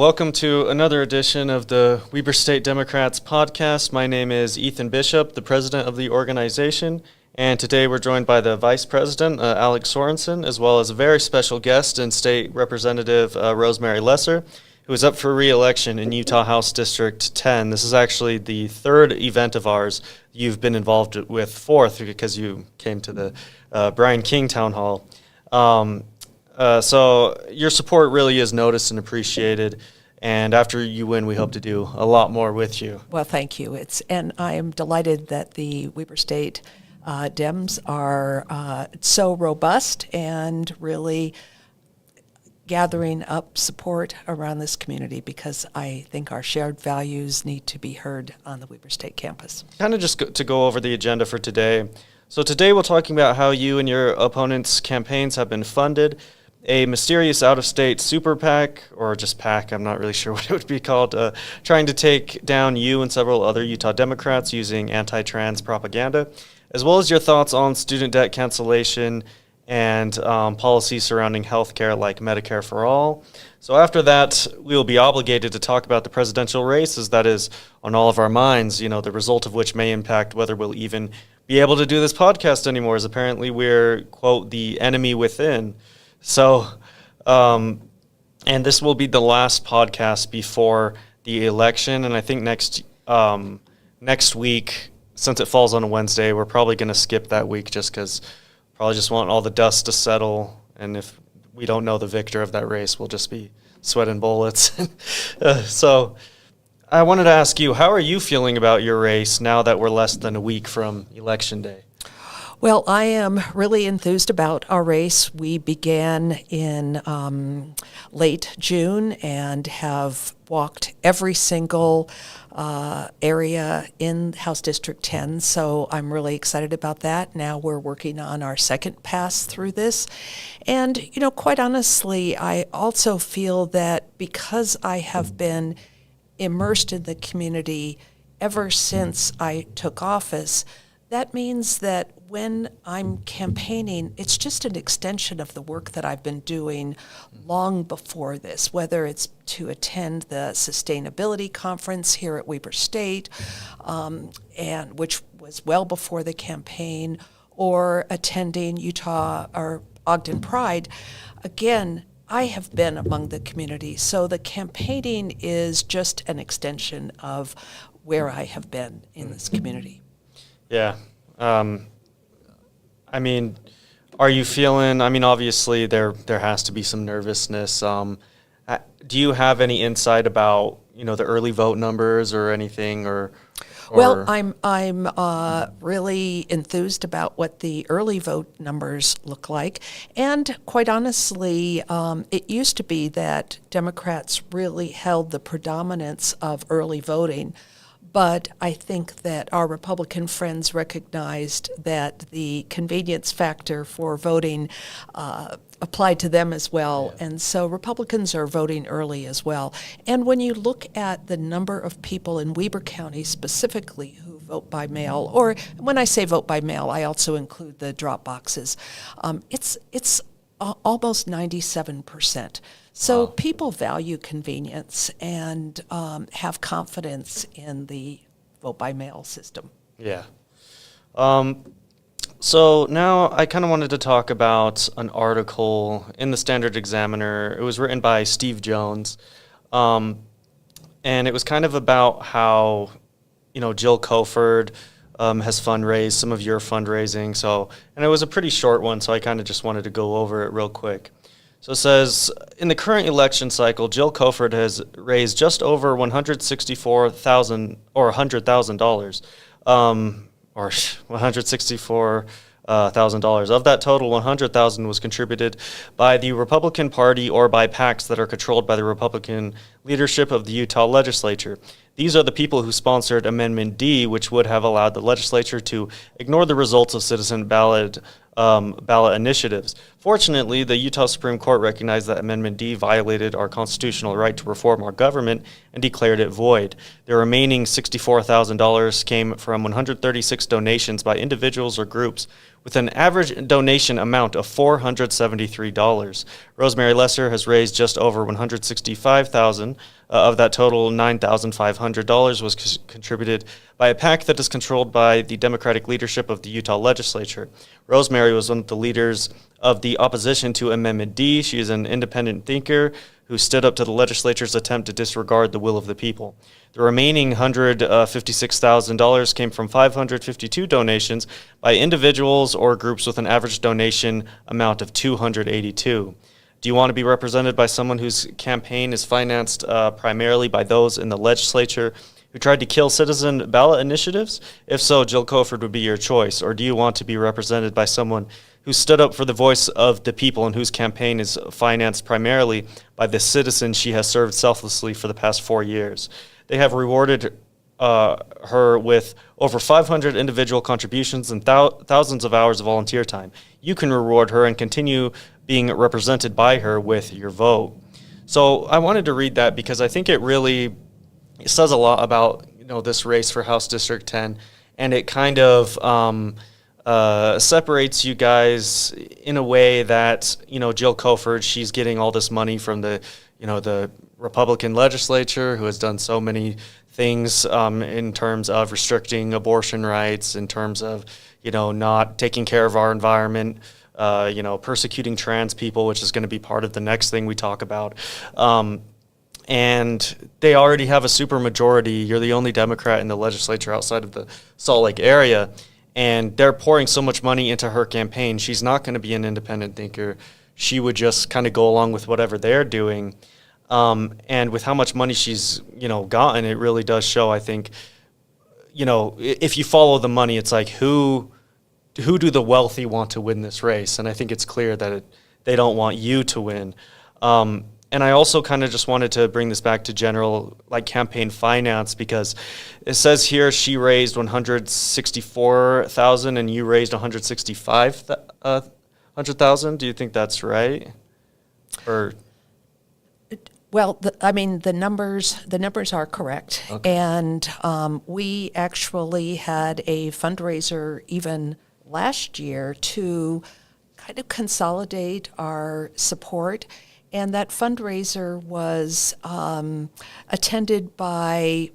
Welcome to another edition of the Weber State Democrats podcast. My name is Ethan Bishop, the president of the organization, and today we're joined by the vice president, Alex Sorensen, as well as a very special guest and state representative, Rosemary Lesser, who is up for re-election in Utah House District 10. This is actually the third event of ours you've been involved with, fourth, because you came to the Brian King Town Hall. So your support really is noticed and appreciated, and after you win, we hope to do a lot more with you. Well, thank you. And I am delighted that the Weber State Dems are so robust and really gathering up support around this community, because I think our shared values need to be heard on the Weber State campus. Kind of just to go over the agenda for today. So today we're talking about how you and your opponents' campaigns have been funded. A mysterious out-of-state super PAC, or just PAC, I'm not really sure what it would be called, trying to take down you and several other Utah Democrats using anti-trans propaganda, as well as your thoughts on student debt cancellation and policies surrounding health care like Medicare for all. So after that, we will be obligated to talk about the presidential race, as that is on all of our minds, the result of which may impact whether we'll even be able to do this podcast anymore, as apparently we're, quote, the enemy within. So, and this will be the last podcast before the election, and I think next week, since it falls on a Wednesday, we're probably going to skip that week just because probably just want all the dust to settle, and if we don't know the victor of that race, we'll just be sweating bullets. So I wanted to ask you, how are you feeling about your race now that we're less than a week from Election Day? Well, I am really enthused about our race. We began in late June and have walked every single area in House District 10, so I'm really excited about that. Now we're working on our second pass through this. And, quite honestly, I also feel that because I have been immersed in the community ever since I took office, that means that when I'm campaigning, it's just an extension of the work that I've been doing long before this, whether it's to attend the sustainability conference here at Weber State, and which was well before the campaign, or attending Utah or Ogden Pride. Again, I have been among the community, so the campaigning is just an extension of where I have been in this community. Yeah. Are you feeling, obviously there has to be some nervousness. Do you have any insight about, the early vote numbers or anything, or? Well, I'm really enthused about what the early vote numbers look like. And quite honestly, it used to be that Democrats really held the predominance of early voting. But I think that our Republican friends recognized that the convenience factor for voting applied to them as well. Yeah. And so Republicans are voting early as well. And when you look at the number of people in Weber County specifically who vote by mail, or when I say vote by mail, I also include the drop boxes, it's almost 97%. So wow. People value convenience and have confidence in the vote-by-mail system. Yeah. So now I kind of wanted to talk about an article in the Standard Examiner. It was written by Steve Jones, and it was kind of about how, Jill Koford has fundraised, some of your fundraising. And it was a pretty short one, so I kind of just wanted to go over it real quick. So it says, in the current election cycle, Jill Koford has raised just over $164,000 or $100,000, or $164,000. Of that total, $100,000 was contributed by the Republican Party or by PACs that are controlled by the Republican leadership of the Utah legislature. These are the people who sponsored Amendment D, which would have allowed the legislature to ignore the results of citizen ballot initiatives. Fortunately, the Utah Supreme Court recognized that Amendment D violated our constitutional right to reform our government and declared it void. The remaining $64,000 came from 136 donations by individuals or groups with an average donation amount of $473. Rosemary Lesser has raised just over $165,000. Of that total, $9,500 was contributed by a PAC that is controlled by the Democratic leadership of the Utah legislature. Rosemary was one of the leaders of the opposition to Amendment D. She is an independent thinker who stood up to the legislature's attempt to disregard the will of the people. The remaining $156,000 came from 552 donations by individuals or groups with an average donation amount of 282. Do you want to be represented by someone whose campaign is financed primarily by those in the legislature who tried to kill citizen ballot initiatives? If so, Jill Koford would be your choice. Or do you want to be represented by someone who stood up for the voice of the people and whose campaign is financed primarily by the citizens she has served selflessly for the past 4 years? They have rewarded her with over 500 individual contributions and thousands of hours of volunteer time. You can reward her and continue being represented by her with your vote. So I wanted to read that because I think it really says a lot about this race for House District 10, and it kind of separates you guys in a way that Jill Koford, she's getting all this money from the Republican legislature, who has done so many things in terms of restricting abortion rights, in terms of not taking care of our environment, persecuting trans people, which is going to be part of the next thing we talk about. And they already have a supermajority. You're the only Democrat in the legislature outside of the Salt Lake area. And they're pouring so much money into her campaign. She's not going to be an independent thinker. She would just kind of go along with whatever they're doing. And with how much money she's, gotten, it really does show, I think, if you follow the money, it's like who do the wealthy want to win this race? And I think it's clear that they don't want you to win. And I also kind of just wanted to bring this back to general campaign finance, because it says here she raised $164,000 and you raised $165,000. Do you think that's right? Or well, the numbers are correct. Okay. And we actually had a fundraiser even last year to kind of consolidate our support. And that fundraiser was attended by,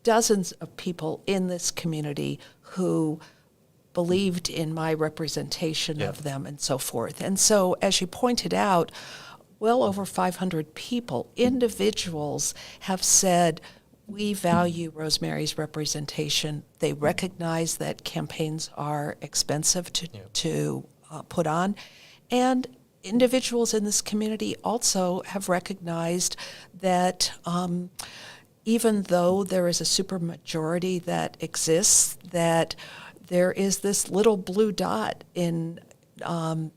dozens of people in this community who believed in my representation of them and so forth. And so, as you pointed out, well over 500 people, individuals, have said, we value Rosemary's representation. They recognize that campaigns are expensive to put on. And individuals in this community also have recognized that even though there is a supermajority that exists, that there is this little blue dot in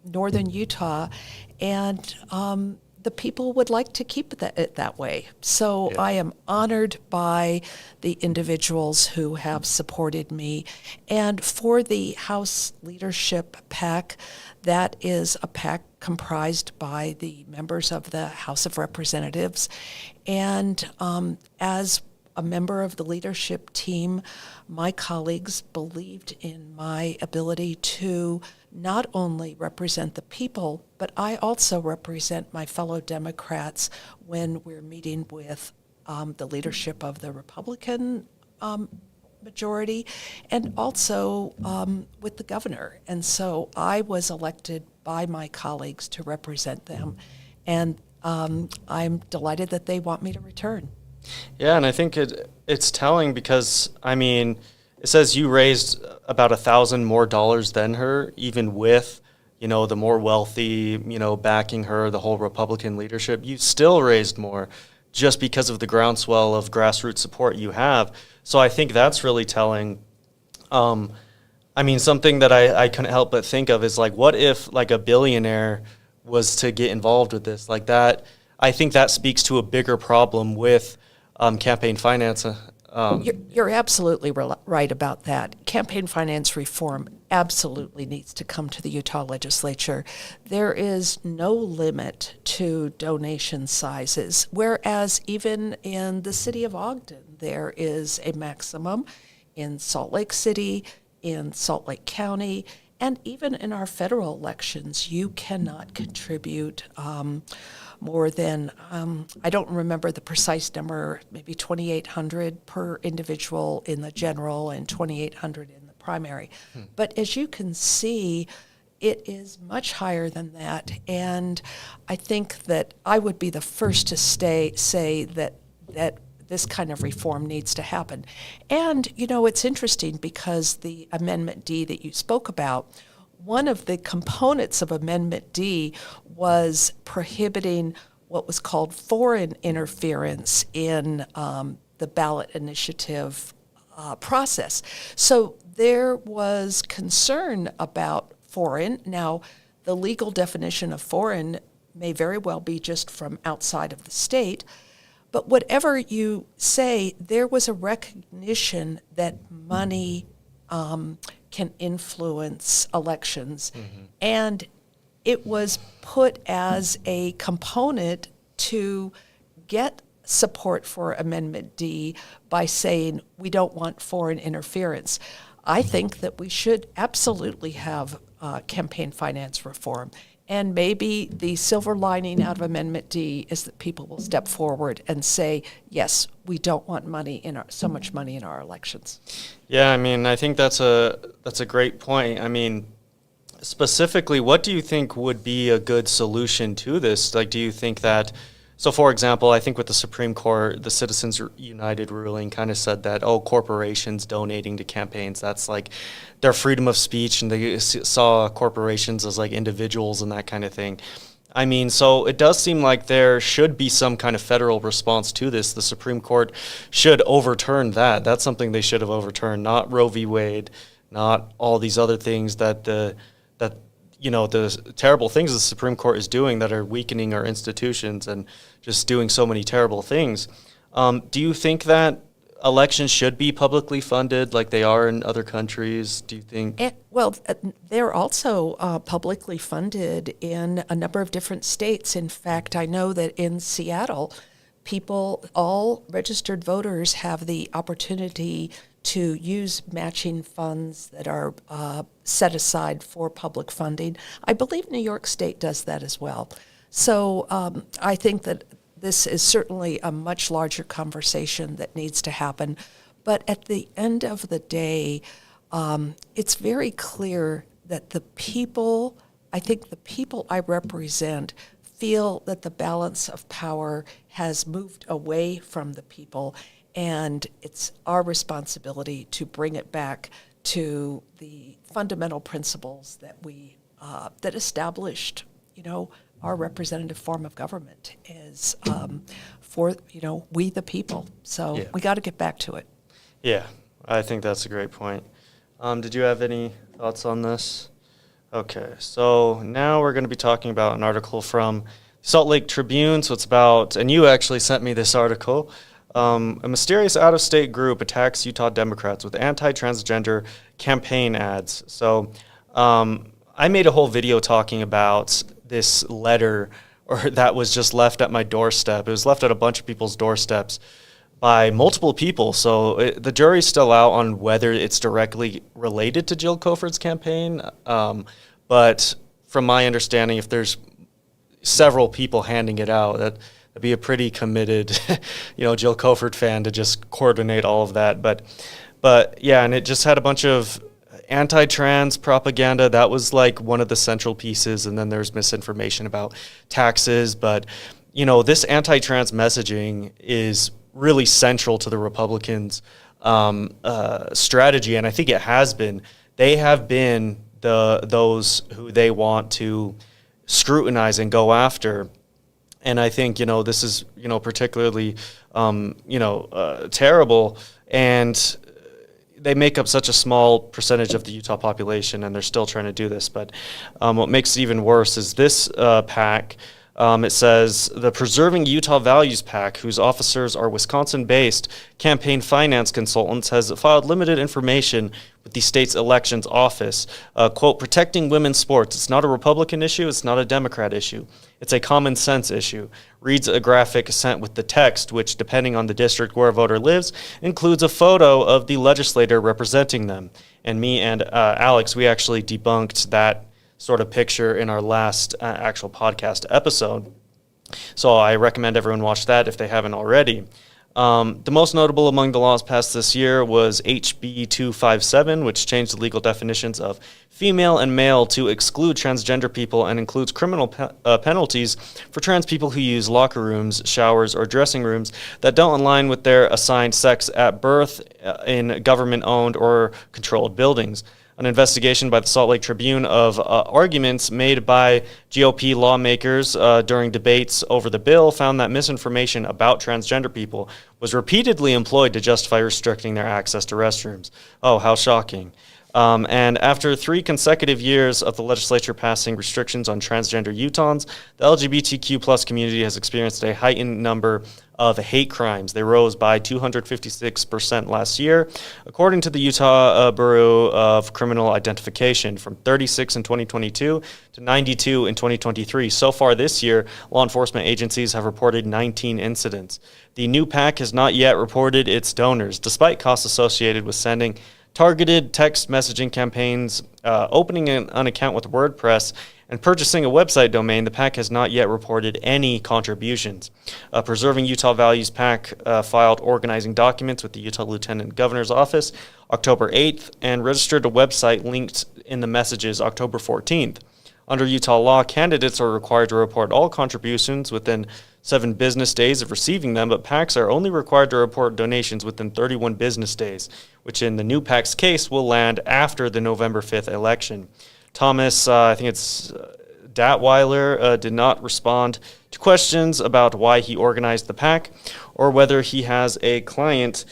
northern Utah, and the people would like to keep it that way. So I am honored by the individuals who have supported me. And for the House Leadership PAC, that is a PAC comprised by the members of the House of Representatives. And as a member of the leadership team, my colleagues believed in my ability to not only represent the people, but I also represent my fellow Democrats when we're meeting with the leadership of the Republican majority and also with the governor. And so I was elected by my colleagues to represent them. And I'm delighted that they want me to return. Yeah, and I think it's telling because, it says you raised about $1,000 more than her, even with, the more wealthy, backing her, the whole Republican leadership. You still raised more just because of the groundswell of grassroots support you have. So I think that's really telling. Something that I couldn't help but think of is what if a billionaire was to get involved with this like that? I think that speaks to a bigger problem with campaign finance. You're absolutely right about that. Campaign finance reform absolutely needs to come to the Utah legislature. There is no limit to donation sizes, whereas even in the city of Ogden, there is a maximum. In Salt Lake City, in Salt Lake County, And even in our federal elections, you cannot contribute more than, I don't remember the precise number, maybe 2,800 per individual in the general and 2,800 in the primary. But as you can see, it is much higher than that. And I think that I would be the first to say that this kind of reform needs to happen. And, it's interesting because the Amendment D that you spoke about, one of the components of Amendment D was prohibiting what was called foreign interference in the ballot initiative process. So there was concern about foreign. Now, the legal definition of foreign may very well be just from outside of the state. But whatever you say, there was a recognition that money can influence elections. And it was put as a component to get support for Amendment D by saying we don't want foreign interference. I think that we should absolutely have campaign finance reform. And maybe the silver lining out of Amendment D is that people will step forward and say, yes, we don't want so much money in our elections. Yeah, I think that's a great point. Specifically, what do you think would be a good solution to this? Do you think that, so for example, I think with the Supreme Court, the Citizens United ruling kind of said that, corporations donating to campaigns, that's their freedom of speech, and they saw corporations as individuals and that kind of thing. So it does seem like there should be some kind of federal response to this. The Supreme Court should overturn that. That's something they should have overturned, not Roe v. Wade, not all these other things that the terrible things the Supreme Court is doing that are weakening our institutions and just doing so many terrible things. Do you think that elections should be publicly funded like they are in other countries? Do you think? They're also publicly funded in a number of different states. In fact, I know that in Seattle, all registered voters have the opportunity to use matching funds that are set aside for public funding. I believe New York State does that as well. So I think that this is certainly a much larger conversation that needs to happen. But at the end of the day, it's very clear that the people I represent feel that the balance of power has moved away from the people, and it's our responsibility to bring it back to the fundamental principles that that established, our representative form of government is for, we the people. So we got to get back to it. Yeah, I think that's a great point. Did you have any thoughts on this? Okay, so now we're going to be talking about an article from Salt Lake Tribune. So it's about, and you actually sent me this article, a mysterious out-of-state group attacks Utah Democrats with anti-transgender campaign ads. So I made a whole video talking about this letter that was just left at my doorstep. It was left at a bunch of people's doorsteps by multiple people. So the jury's still out on whether it's directly related to Jill Koford's campaign. But from my understanding, if there's several people handing it out, that'd be a pretty committed, Jill Koford fan to just coordinate all of that. But yeah, and it just had a bunch of anti-trans propaganda. That was one of the central pieces. And then there's misinformation about taxes. But, this anti-trans messaging is really central to the Republicans' strategy. And I think it has been. They have been those who they want to scrutinize and go after. And I think, this is, particularly, terrible. And they make up such a small percentage of the Utah population, and they're still trying to do this. But what makes it even worse is this PAC It says the Preserving Utah Values PAC, whose officers are Wisconsin-based campaign finance consultants, has filed limited information with the state's elections office. Quote, protecting women's sports. It's not a Republican issue. It's not a Democrat issue. It's a common sense issue. Reads a graphic sent with the text, which, depending on the district where a voter lives, includes a photo of the legislator representing them. And me and Alex, we actually debunked that sort of picture in our last actual podcast episode. So I recommend everyone watch that if they haven't already. The most notable among the laws passed this year was HB 257, which changed the legal definitions of female and male to exclude transgender people and includes criminal penalties for trans people who use locker rooms, showers, or dressing rooms that don't align with their assigned sex at birth in government-owned or controlled buildings. An investigation by the Salt Lake Tribune of arguments made by GOP lawmakers during debates over the bill found that misinformation about transgender people was repeatedly employed to justify restricting their access to restrooms. Oh, how shocking. And after 3 consecutive years of the legislature passing restrictions on transgender Utahns, the LGBTQ plus community has experienced a heightened number of hate crimes. They rose by 256% last year, according to the Utah Bureau of Criminal Identification, from 36 in 2022 to 92 in 2023. So far this year, law enforcement agencies have reported 19 incidents. The new PAC has not yet reported its donors, despite costs associated with sending targeted text messaging campaigns, opening an account with WordPress, and purchasing a website domain. The PAC has not yet reported any contributions. Preserving Utah Values PAC filed organizing documents with the Utah Lieutenant Governor's Office October 8th and registered a website linked in the messages October 14th. Under Utah law, candidates are required to report all contributions within 7 business days of receiving them, but PACs are only required to report donations within 31 business days, which in the new PAC's case will land after the November 5th election. Thomas, I think it's Datweiler, did not respond to questions about why he organized the PAC or whether he has a client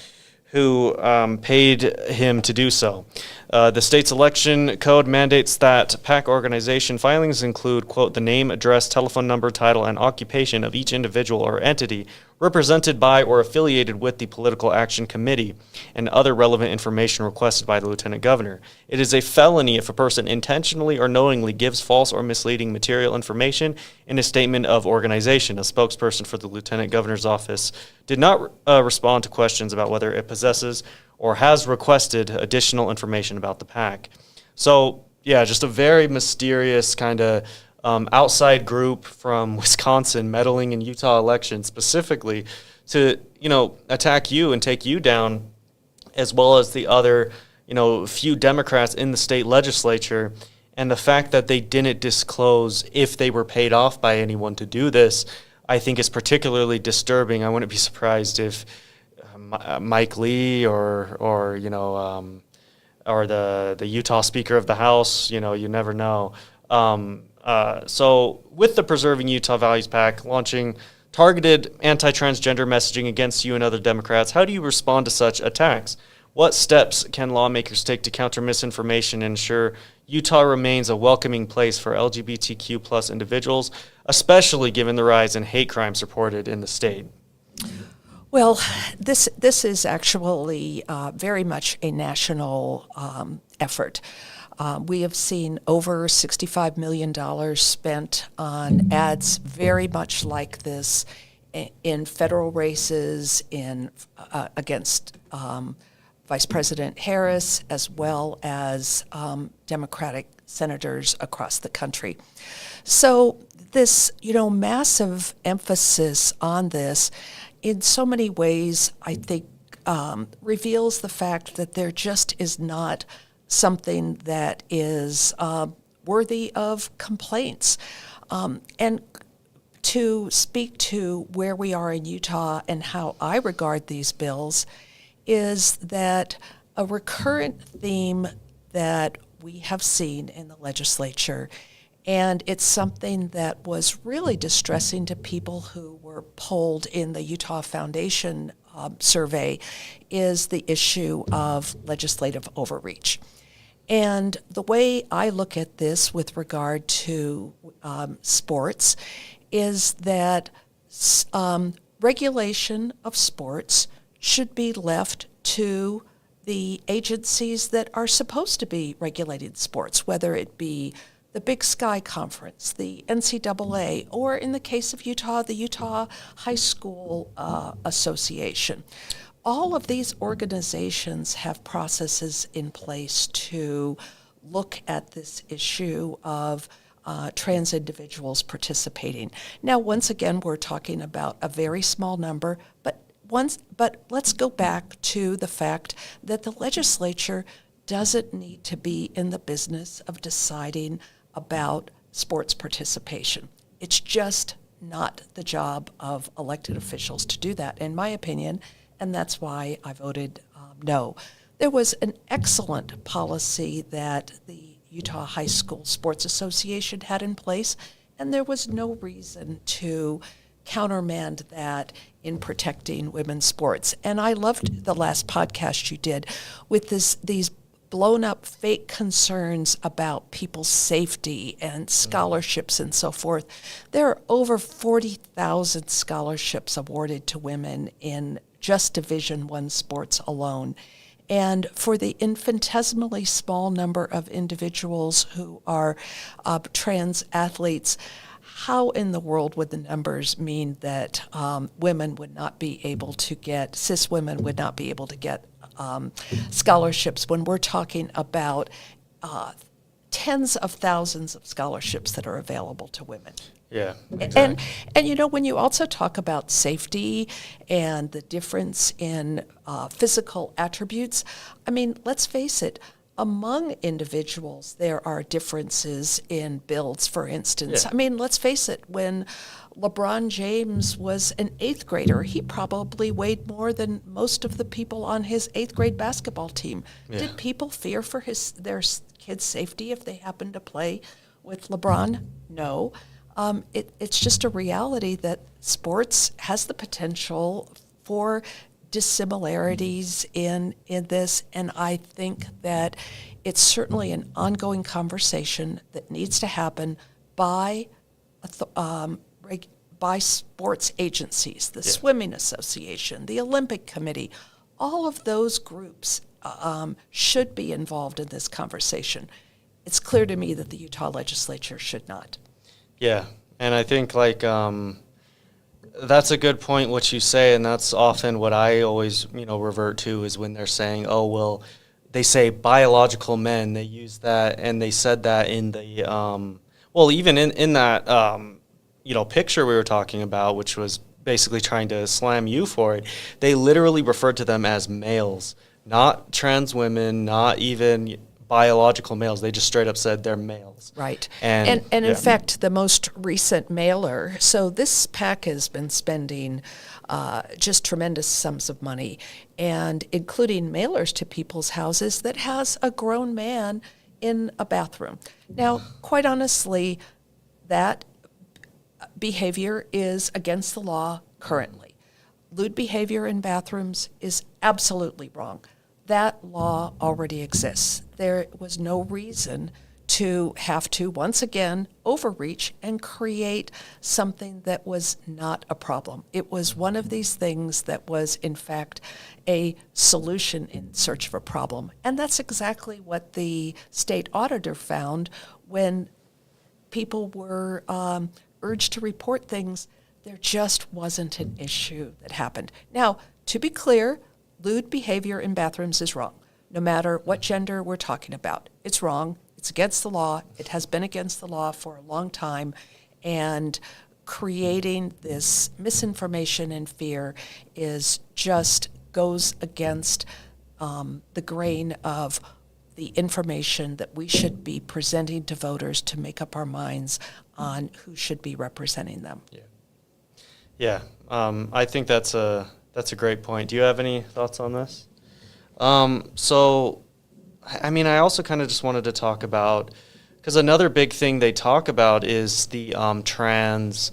who paid him to do so. The state's election code mandates that PAC organization filings include, quote, the name, address, telephone number, title, and occupation of each individual or entity represented by or affiliated with the Political Action Committee and other relevant information requested by the Lieutenant Governor. It is a felony if a person intentionally or knowingly gives false or misleading material information in a statement of organization. A spokesperson for the Lieutenant Governor's office did not respond to questions about whether it possesses or has requested additional information about the PAC. So, yeah, just a very mysterious kind of outside group from Wisconsin meddling in Utah elections specifically to, attack you and take you down, as well as the other, few Democrats in the state legislature. And the fact that they didn't disclose if they were paid off by anyone to do this, I think is particularly disturbing. I wouldn't be surprised if Mike Lee or the Utah Speaker of the House, you never know. So with the Preserving Utah Values PAC launching targeted anti-transgender messaging against you and other Democrats, how do you respond to such attacks? What steps can lawmakers take to counter misinformation and ensure Utah remains a welcoming place for LGBTQ plus individuals, especially given the rise in hate crimes reported in the state? Well, this is actually very much a national effort. We have seen over $65 million spent on ads very much like this in federal races against Vice President Harris, as well as Democratic senators across the country. So this, massive emphasis on this, in so many ways, I think, reveals the fact that there just is not something that is worthy of complaints. And to speak to where we are in Utah and how I regard these bills is that a recurrent theme that we have seen in the legislature, and it's something that was really distressing to people who were polled in the Utah Foundation survey, is the issue of legislative overreach. And the way I look at this with regard to sports is that regulation of sports should be left to the agencies that are supposed to be regulating sports, whether it be the Big Sky Conference, the NCAA, or in the case of Utah, the Utah High School Association. All of these organizations have processes in place to look at this issue of trans individuals participating. Now, once again, we're talking about a very small number, but let's go back to the fact that the legislature doesn't need to be in the business of deciding about sports participation. It's just not the job of elected officials to do that, in my opinion, and that's why I voted no. There was an excellent policy that the Utah High School Sports Association had in place, and there was no reason to countermand that in protecting women's sports. And I loved the last podcast you did with these blown up fake concerns about people's safety and scholarships and so forth. There are over 40,000 scholarships awarded to women in just Division I sports alone. And for the infinitesimally small number of individuals who are trans athletes, how in the world would the numbers mean that women would not be able to get, cis women would not be able to get scholarships when we're talking about tens of thousands of scholarships that are available to women? Yeah, exactly. And you know, when you also talk about safety and the difference in physical attributes, I mean, let's face it, among individuals there are differences in builds, for instance. Yeah. I mean, let's face it, when LeBron James was an 8th grader, he probably weighed more than most of the people on his 8th grade basketball team. Yeah. Did people fear for their kids' safety if they happened to play with LeBron? No. It's just a reality that sports has the potential for dissimilarities in this, and I think that it's certainly an ongoing conversation that needs to happen by sports agencies, the Swimming Association, the Olympic Committee. All of those groups should be involved in this conversation. It's clear to me that the Utah legislature should not. Yeah, and I think that's a good point what you say, and that's often what I always revert to is when they're saying, oh well, they say biological men. They use that, and they said that in the even in that picture we were talking about, which was basically trying to slam you for it. They literally referred to them as males, not trans women, not even biological males. They just straight up said they're males. Right. And in fact, the most recent mailer, so this PAC has been spending just tremendous sums of money, and including mailers to people's houses that has a grown man in a bathroom. Now, quite honestly, that behavior is against the law currently. Lewd behavior in bathrooms is absolutely wrong. That law already exists. There was no reason to have to, once again, overreach and create something that was not a problem. It was one of these things that was, in fact, a solution in search of a problem. And that's exactly what the state auditor found when people were urged to report things. There just wasn't an issue that happened. Now, to be clear, lewd behavior in bathrooms is wrong. No matter what gender we're talking about, it's wrong. It's against the law. It has been against the law for a long time. And creating this misinformation and fear goes against the grain of the information that we should be presenting to voters to make up our minds on who should be representing them. Yeah. I think that's a great point. Do you have any thoughts on this? I also kind of just wanted to talk about, because another big thing they talk about is the trans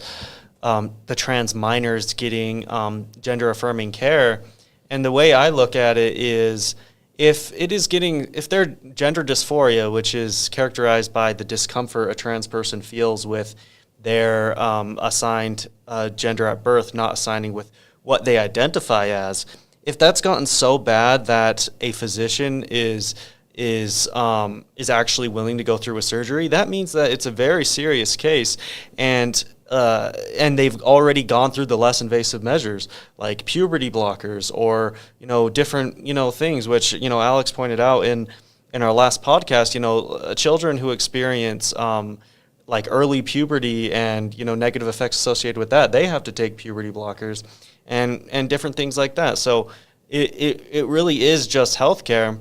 minors getting gender affirming care. And the way I look at it is, if their gender dysphoria, which is characterized by the discomfort a trans person feels with their assigned gender at birth, not assigning with what they identify as. If that's gotten so bad that a physician is actually willing to go through a surgery, that means that it's a very serious case, and they've already gone through the less invasive measures like puberty blockers or different things which Alex pointed out in our last podcast. Children who experience like early puberty and negative effects associated with that, they have to take puberty blockers and different things like that. So it really is just healthcare.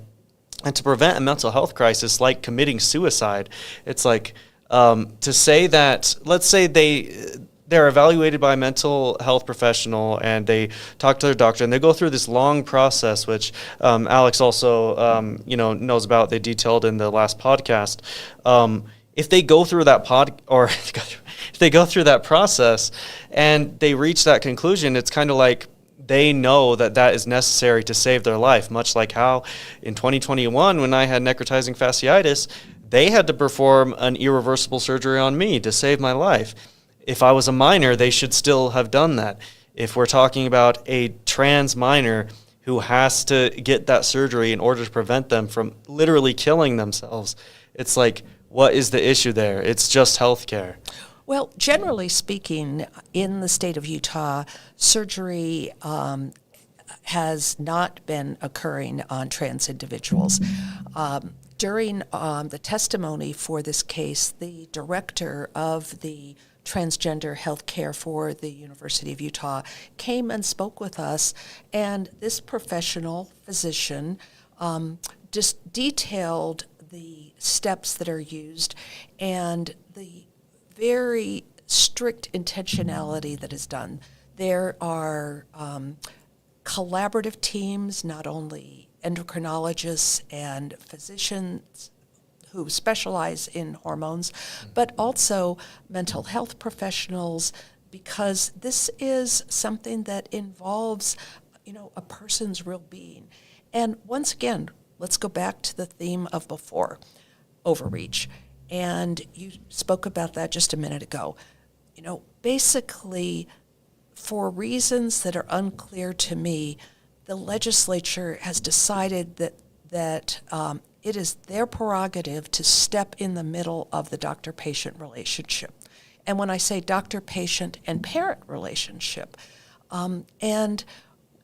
And to prevent a mental health crisis like committing suicide, it's like to say that, let's say they're evaluated by a mental health professional and they talk to their doctor and they go through this long process, which Alex also knows about. They detailed in the last podcast. If they go through that if they go through that process and they reach that conclusion, it's kind of like they know that is necessary to save their life, much like how in 2021 when I had necrotizing fasciitis, they had to perform an irreversible surgery on me to save my life. If I was a minor, they should still have done that. If we're talking about a trans minor who has to get that surgery in order to prevent them from literally killing themselves, it's like, what is the issue there? It's just healthcare. Well, generally speaking, in the state of Utah, surgery has not been occurring on trans individuals. During the testimony for this case, the director of the transgender health care for the University of Utah came and spoke with us, and this professional physician just detailed the steps that are used and the very strict intentionality that is done. There are collaborative teams, not only endocrinologists and physicians who specialize in hormones, but also mental health professionals, because this is something that involves, a person's real being. And once again, let's go back to the theme of before, overreach. And you spoke about that just a minute ago. Basically, for reasons that are unclear to me, the legislature has decided that it is their prerogative to step in the middle of the doctor-patient relationship. And when I say doctor-patient and parent relationship, and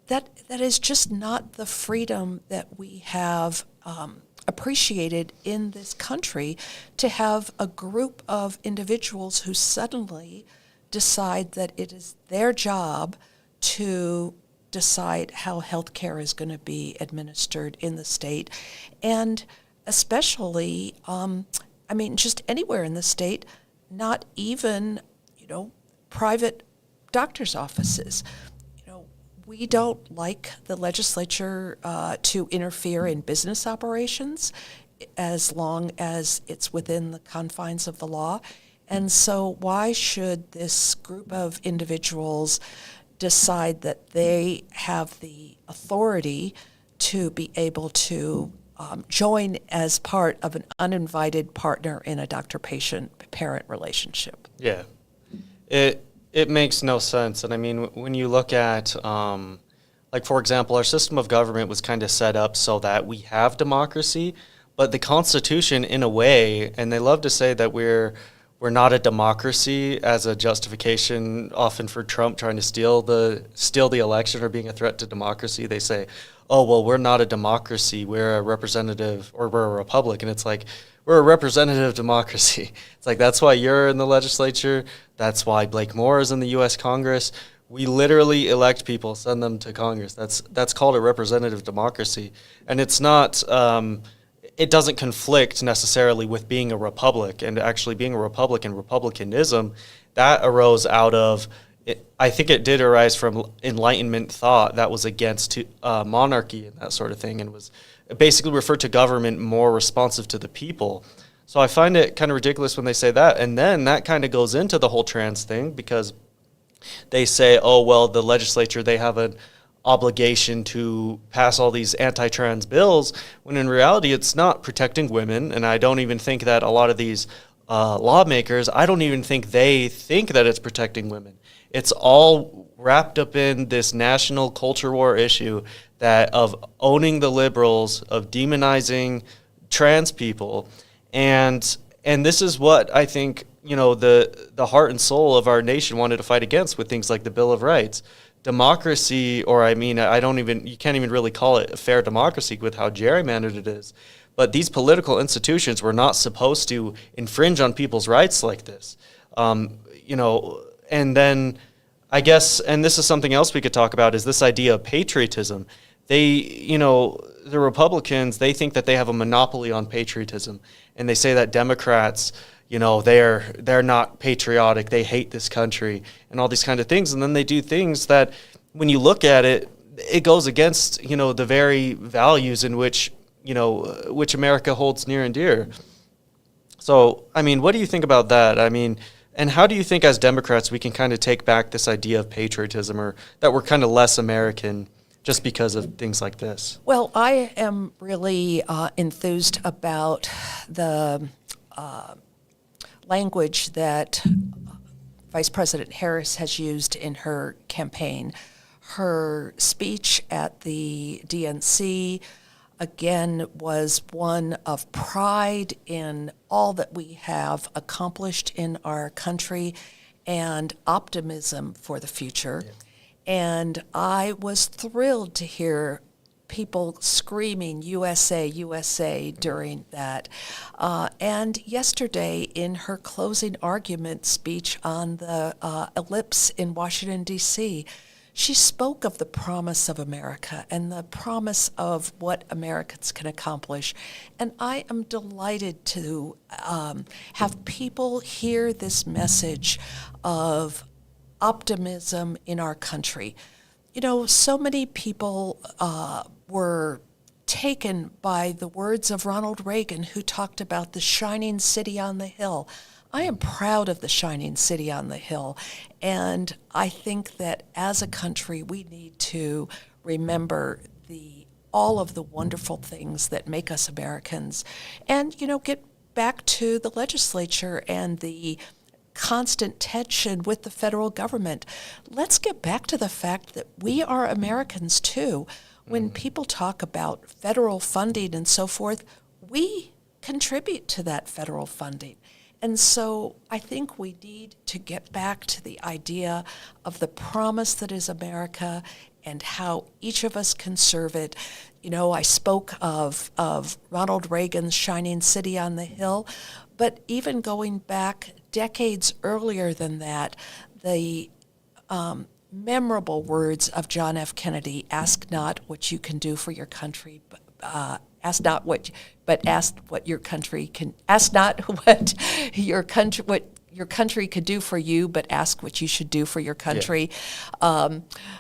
that is just not the freedom that we have appreciated in this country, to have a group of individuals who suddenly decide that it is their job to decide how health care is going to be administered in the state. And especially, just anywhere in the state, not even, private doctor's offices. We don't like the legislature to interfere in business operations as long as it's within the confines of the law. And so why should this group of individuals decide that they have the authority to be able to join as part of an uninvited partner in a doctor-patient-parent relationship? Yeah. It makes no sense. And when you look at, for example, our system of government was kind of set up so that we have democracy, but the Constitution, in a way, and they love to say that we're not a democracy as a justification often for Trump trying to steal the election or being a threat to democracy. They say, oh, well, we're not a democracy, we're a representative, or we're a republic. And it's like, we're a representative democracy. It's like, that's why you're in the legislature. That's why Blake Moore is in the U.S. Congress. We literally elect people, send them to Congress. That's called a representative democracy. And it's not, it doesn't conflict necessarily with being a republic. And actually being a republic and republicanism, that arose out of, I think it did arise from Enlightenment thought that was against monarchy and that sort of thing, and was basically referred to government more responsive to the people. So I find it kind of ridiculous when they say that. And then that kind of goes into the whole trans thing, because they say, oh, well, the legislature, they have an obligation to pass all these anti-trans bills, when in reality it's not protecting women. And I don't even think that a lot of these lawmakers, I don't even think they think that it's protecting women. It's all wrapped up in this national culture war issue that of owning the liberals, of demonizing trans people, and this is what I think, you know, the heart and soul of our nation wanted to fight against with things like the Bill of Rights. Democracy, or I mean, you can't even really call it a fair democracy with how gerrymandered it is. But these political institutions were not supposed to infringe on people's rights like this. You know, and then I guess, and this is something else we could talk about, is this idea of patriotism. They, you know, the Republicans, they think that they have a monopoly on patriotism. And they say that Democrats, you know, they're not patriotic, they hate this country, and all these kind of things. And then they do things that, when you look at it, it goes against, you know, the very values in which, you know, which America holds near and dear. So, I mean, what do you think about that? I mean, and how do you think as Democrats we can kind of take back this idea of patriotism, or that we're kind of less American just because of things like this? Well, I am really enthused about the language that Vice President Harris has used in her campaign. Her speech at the DNC, again, was one of pride in all that we have accomplished in our country and optimism for the future. Yeah. And I was thrilled to hear people screaming USA, USA during that. And yesterday, in her closing argument speech on the ellipse in Washington, D.C., she spoke of the promise of America and the promise of what Americans can accomplish. And I am delighted to have people hear this message of optimism in our country. You know, so many people were taken by the words of Ronald Reagan, who talked about the shining city on the hill. I am proud of the shining city on the hill, and I think that as a country we need to remember all of the wonderful things that make us Americans, and, you know, get back to the legislature and the constant tension with the federal government. Let's get back to the fact that we are Americans too. When people talk about federal funding and so forth, we contribute to that federal funding. And so I think we need to get back to the idea of the promise that is America and how each of us can serve it. You know, I spoke of Ronald Reagan's shining city on the hill, but even going back decades earlier than that, the memorable words of John F. Kennedy, ask not what you can do for your country, but ask not what your country can do for you, but ask what you should do for your country. Yeah.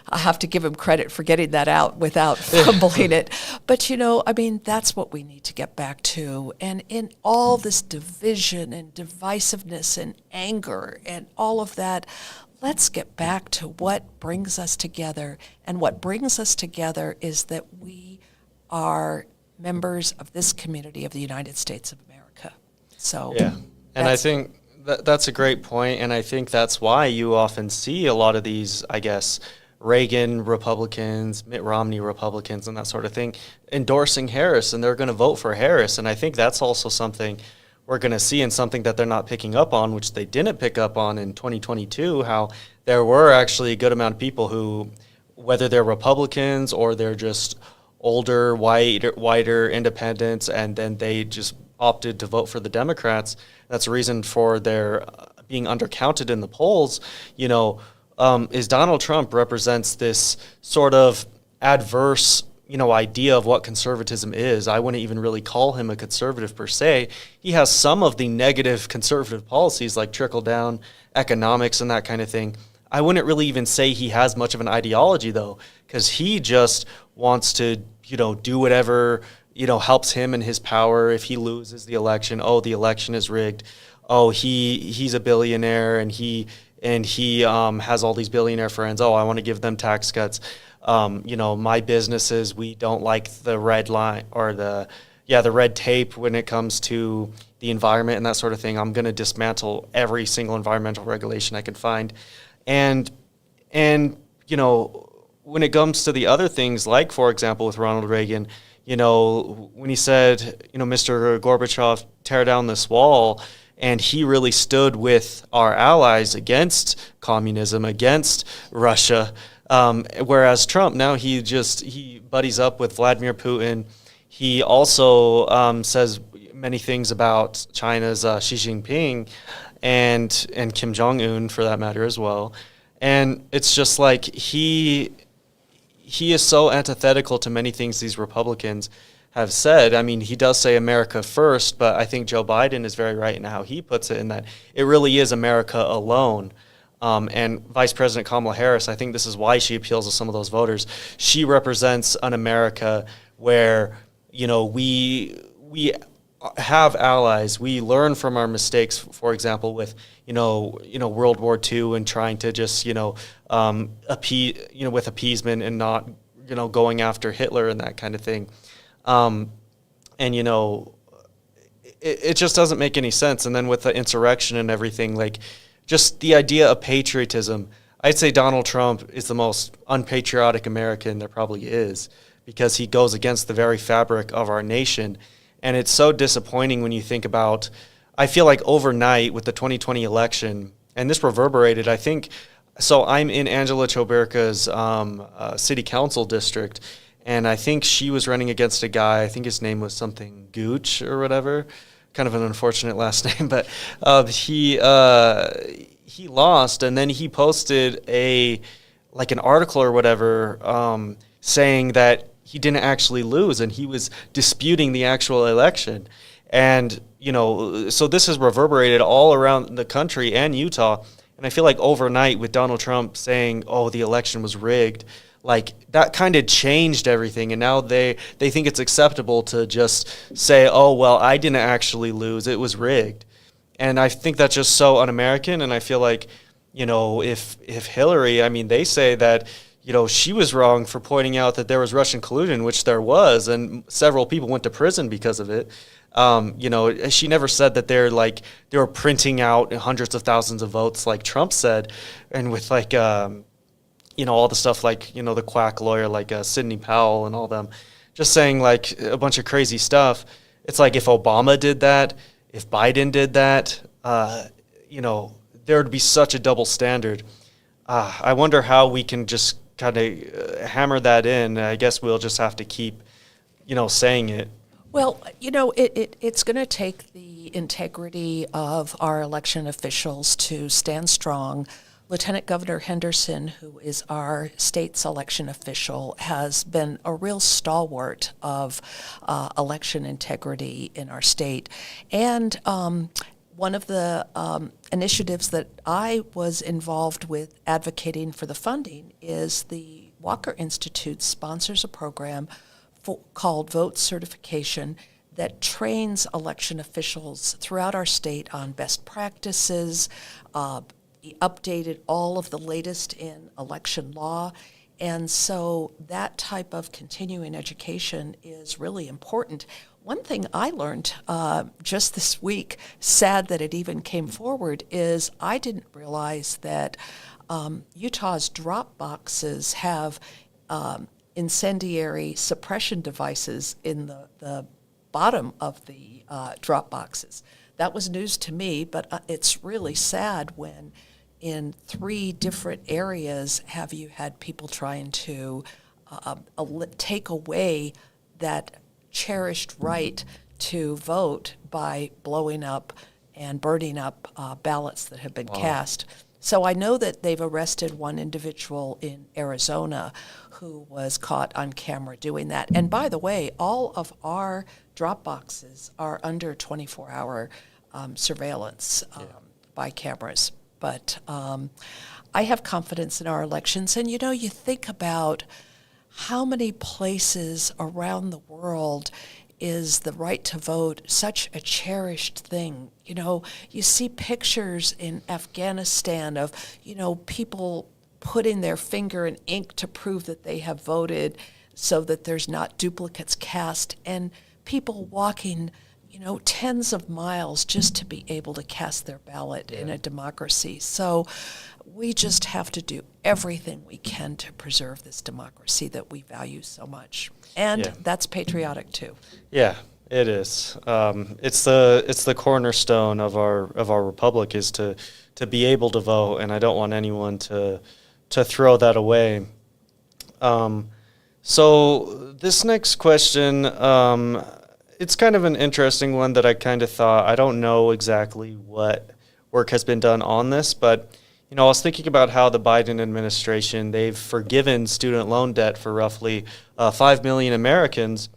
I have to give him credit for getting that out without fumbling it. But, you know, I mean, that's what we need to get back to. And in all this division and divisiveness and anger and all of that, let's get back to what brings us together. And what brings us together is that we are members of this community of the United States of America. So yeah, and I think that's a great point, and I think that's why you often see a lot of these, I guess, Reagan Republicans, Mitt Romney Republicans, and that sort of thing, endorsing Harris, and they're going to vote for Harris. And I think that's also something we're going to see, and something that they're not picking up on, which they didn't pick up on in 2022, how there were actually a good amount of people who, whether they're Republicans or they're just older, whiter independents, and then they just opted to vote for the Democrats. That's a reason for their being undercounted in the polls, you know, is Donald Trump represents this sort of adverse, you know, idea of what conservatism is. I wouldn't even really call him a conservative per se. He has some of the negative conservative policies like trickle-down economics and that kind of thing. I wouldn't really even say he has much of an ideology, though, because he just wants to, you know, do whatever, you know, helps him in his power. If he loses the election, oh, the election is rigged. Oh, he's a billionaire and he has all these billionaire friends. Oh, I want to give them tax cuts. You know, my businesses, we don't like the red line or the red tape when it comes to, the environment and that sort of thing. I'm going to dismantle every single environmental regulation I can find. And you know, when it comes to the other things, like, for example, with Ronald Reagan, you know, when he said, you know, Mr. Gorbachev, tear down this wall, and he really stood with our allies against communism, against Russia, whereas Trump, now he buddies up with Vladimir Putin. He also says many things about China's Xi Jinping and Kim Jong-un, for that matter, as well. And it's just like he is so antithetical to many things these Republicans have said. I mean, he does say America first, but I think Joe Biden is very right in how he puts it, in that it really is America alone. And Vice President Kamala Harris, I think this is why she appeals to some of those voters. She represents an America where, you know, we have allies. We learn from our mistakes, for example, with, you know, World War II, and trying to just, with appeasement and not, going after Hitler and that kind of thing. And, it just doesn't make any sense. And then with the insurrection and everything, like, just the idea of patriotism, I'd say Donald Trump is the most unpatriotic American there probably is, because he goes against the very fabric of our nation. And it's so disappointing when you think about, I feel like overnight with the 2020 election, and this reverberated, I think, so I'm in Angela Choberka's city council district, and I think she was running against a guy, I think his name was something Gooch or whatever, kind of an unfortunate last name, but he lost, and then he posted an article or whatever saying that he didn't actually lose, and he was disputing the actual election. And, so this has reverberated all around the country and Utah. And I feel like overnight with Donald Trump saying, oh, the election was rigged, like that kind of changed everything. And now they think it's acceptable to just say, oh, well, I didn't actually lose, it was rigged. And I think that's just so un-American. And I feel like, if Hillary, I mean, they say that, she was wrong for pointing out that there was Russian collusion, which there was, and several people went to prison because of it. She never said that they were printing out hundreds of thousands of votes like Trump said, and with all the stuff the quack lawyer Sidney Powell and all them, just saying a bunch of crazy stuff. It's like if Obama did that, if Biden did that, there would be such a double standard. I wonder how we can just kind of hammer that in. I guess we'll just have to keep, saying it. Well, it's going to take the integrity of our election officials to stand strong. Lieutenant Governor Henderson, who is our state's election official, has been a real stalwart of election integrity in our state. And one of the initiatives that I was involved with advocating for the funding is the Walker Institute sponsors a program called Vote Certification that trains election officials throughout our state on best practices, updated all of the latest in election law. And so that type of continuing education is really important. One thing I learned just this week, sad that it even came forward, is I didn't realize that Utah's drop boxes have incendiary suppression devices in the bottom of the drop boxes. That was news to me, but it's really sad when in 3 different areas have you had people trying to take away that cherished right to vote by blowing up and burning up ballots that have been cast. So I know that they've arrested one individual in Arizona who was caught on camera doing that. And by the way, all of our drop boxes are under 24-hour surveillance by cameras. But I have confidence in our elections. And, you think about how many places around the world is the right to vote such a cherished thing. You see pictures in Afghanistan of, people putting their finger in ink to prove that they have voted so that there's not duplicates cast, and people walking tens of miles just to be able to cast their ballot in a democracy. So we just have to do everything we can to preserve this democracy that we value so much. And that's patriotic too. Yeah, it is. It's the cornerstone of our republic is to be able to vote, and I don't want anyone to throw that away. So this next question, it's kind of an interesting one that I kind of thought, I don't know exactly what work has been done on this, but I was thinking about how the Biden administration, they've forgiven student loan debt for roughly 5 million Americans,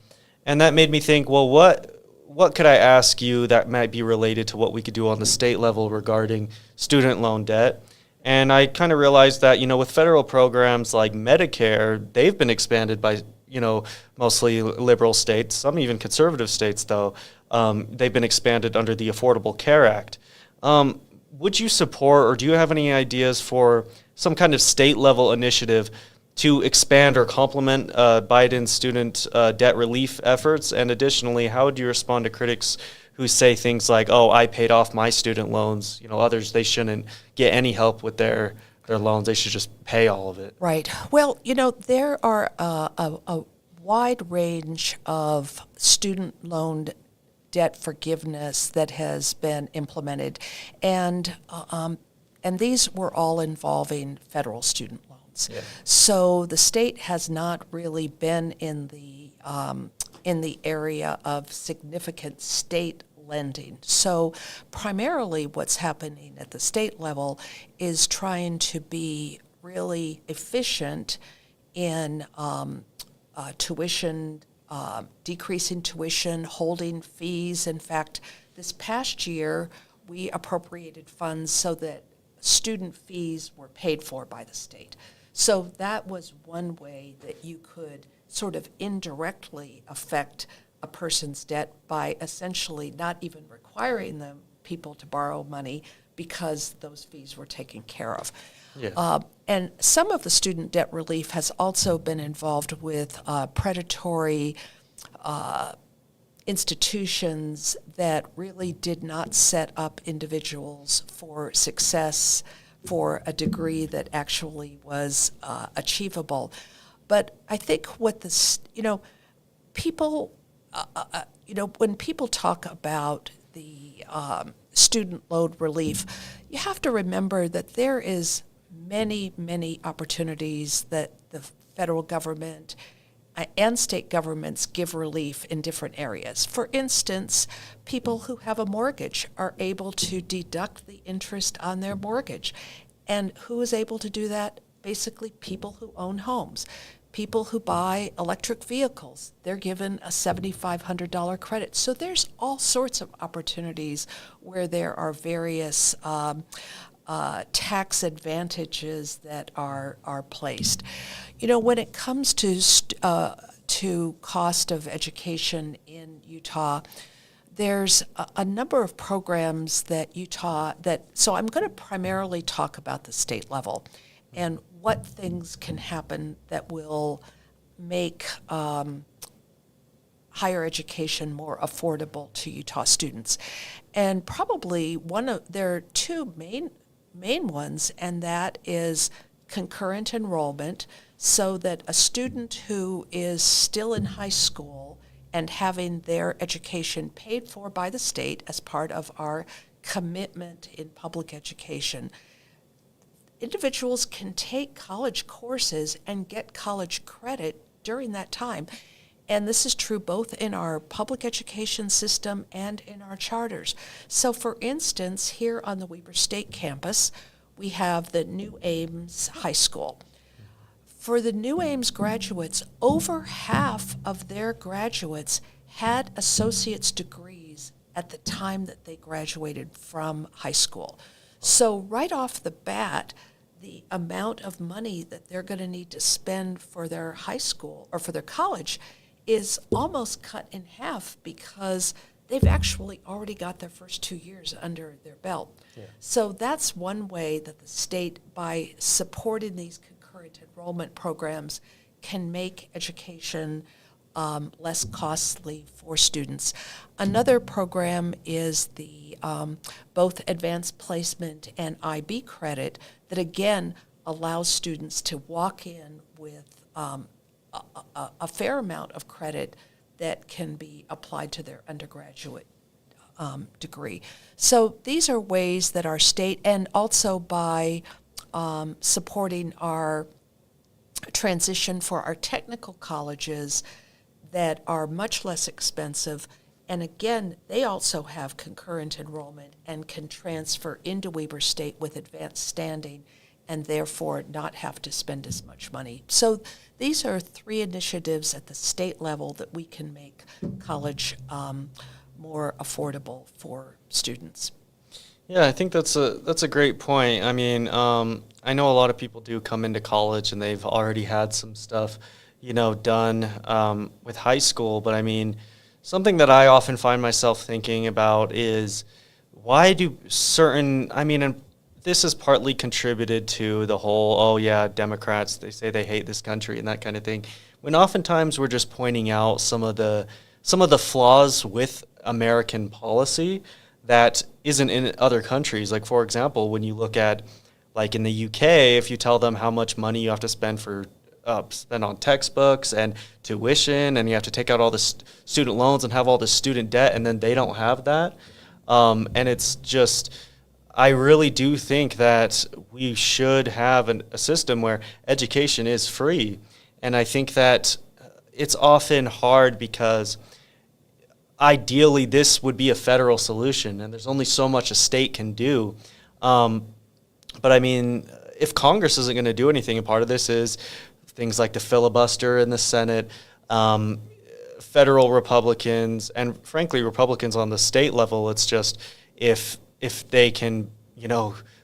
and that made me think, well, what could I ask you that might be related to what we could do on the state level regarding student loan debt? And I kind of realized that, with federal programs like Medicare, they've been expanded by, mostly liberal states, some even conservative states, though. They've been expanded under the Affordable Care Act. Would you support, or do you have any ideas for some kind of state-level initiative to expand or complement Biden's student debt relief efforts? And additionally, how would you respond to critics who say things like, "Oh, I paid off my student loans. Others, they shouldn't get any help with their loans. They should just pay all of it." Right. Well, there are a wide range of student loan debt forgiveness that has been implemented, and these were all involving federal student loans. Yeah. So the state has not really been in the area of significant state lending. So primarily what's happening at the state level is trying to be really efficient in tuition, decreasing tuition, holding fees. In fact, this past year, we appropriated funds so that student fees were paid for by the state. So that was one way that you could sort of indirectly affect a person's debt by essentially not even requiring people to borrow money because those fees were taken care of. Yeah. And some of the student debt relief has also been involved with predatory institutions that really did not set up individuals for success for a degree that actually was achievable. But I think what people, when people talk about the student loan relief, you have to remember that there is many, many opportunities that the federal government and state governments give relief in different areas. For instance, people who have a mortgage are able to deduct the interest on their mortgage. And who is able to do that? Basically, people who own homes. People who buy electric vehicles, they're given a $7,500 credit. So there's all sorts of opportunities where there are various tax advantages that are placed. When it comes to cost of education in Utah, there's a number of programs that so I'm going to primarily talk about the state level and what things can happen that will make higher education more affordable to Utah students. And probably there are two main ones, and that is concurrent enrollment, so that a student who is still in high school and having their education paid for by the state as part of our commitment in public education, individuals can take college courses and get college credit during that time. And this is true both in our public education system and in our charters. So for instance, here on the Weber State campus, we have the New Ames High School. For the New Ames graduates, over half of their graduates had associate's degrees at the time that they graduated from high school. So right off the bat, the amount of money that they're going to need to spend for their high school or for their college is almost cut in half because they've actually already got their first 2 years under their belt. Yeah. So that's one way that the state, by supporting these concurrent enrollment programs, can make education less costly for students. Another program is the both advanced placement and IB credit that again allows students to walk in with a fair amount of credit that can be applied to their undergraduate degree. So these are ways that our state, and also by supporting our transition for our technical colleges that are much less expensive. And again, they also have concurrent enrollment and can transfer into Weber State with advanced standing and therefore not have to spend as much money. So these are 3 initiatives at the state level that we can make college more affordable for students. Yeah, I think that's a great point. I mean, I know a lot of people do come into college and they've already had some stuff, done with high school. But I mean, something that I often find myself thinking about is why do and this is partly contributed to the whole, oh yeah, Democrats, they say they hate this country and that kind of thing, when oftentimes we're just pointing out some of the flaws with American policy that isn't in other countries. Like, for example, when you look at, like in the UK, if you tell them how much money you have to spend on textbooks and tuition, and you have to take out all the student loans and have all the student debt, and then they don't have that. And it's just, I really do think that we should have a system where education is free. And I think that it's often hard because ideally this would be a federal solution, and there's only so much a state can do. But I mean, if Congress isn't going to do anything, and part of this is things like the filibuster in the Senate, federal Republicans, and frankly Republicans on the state level, it's just if they can,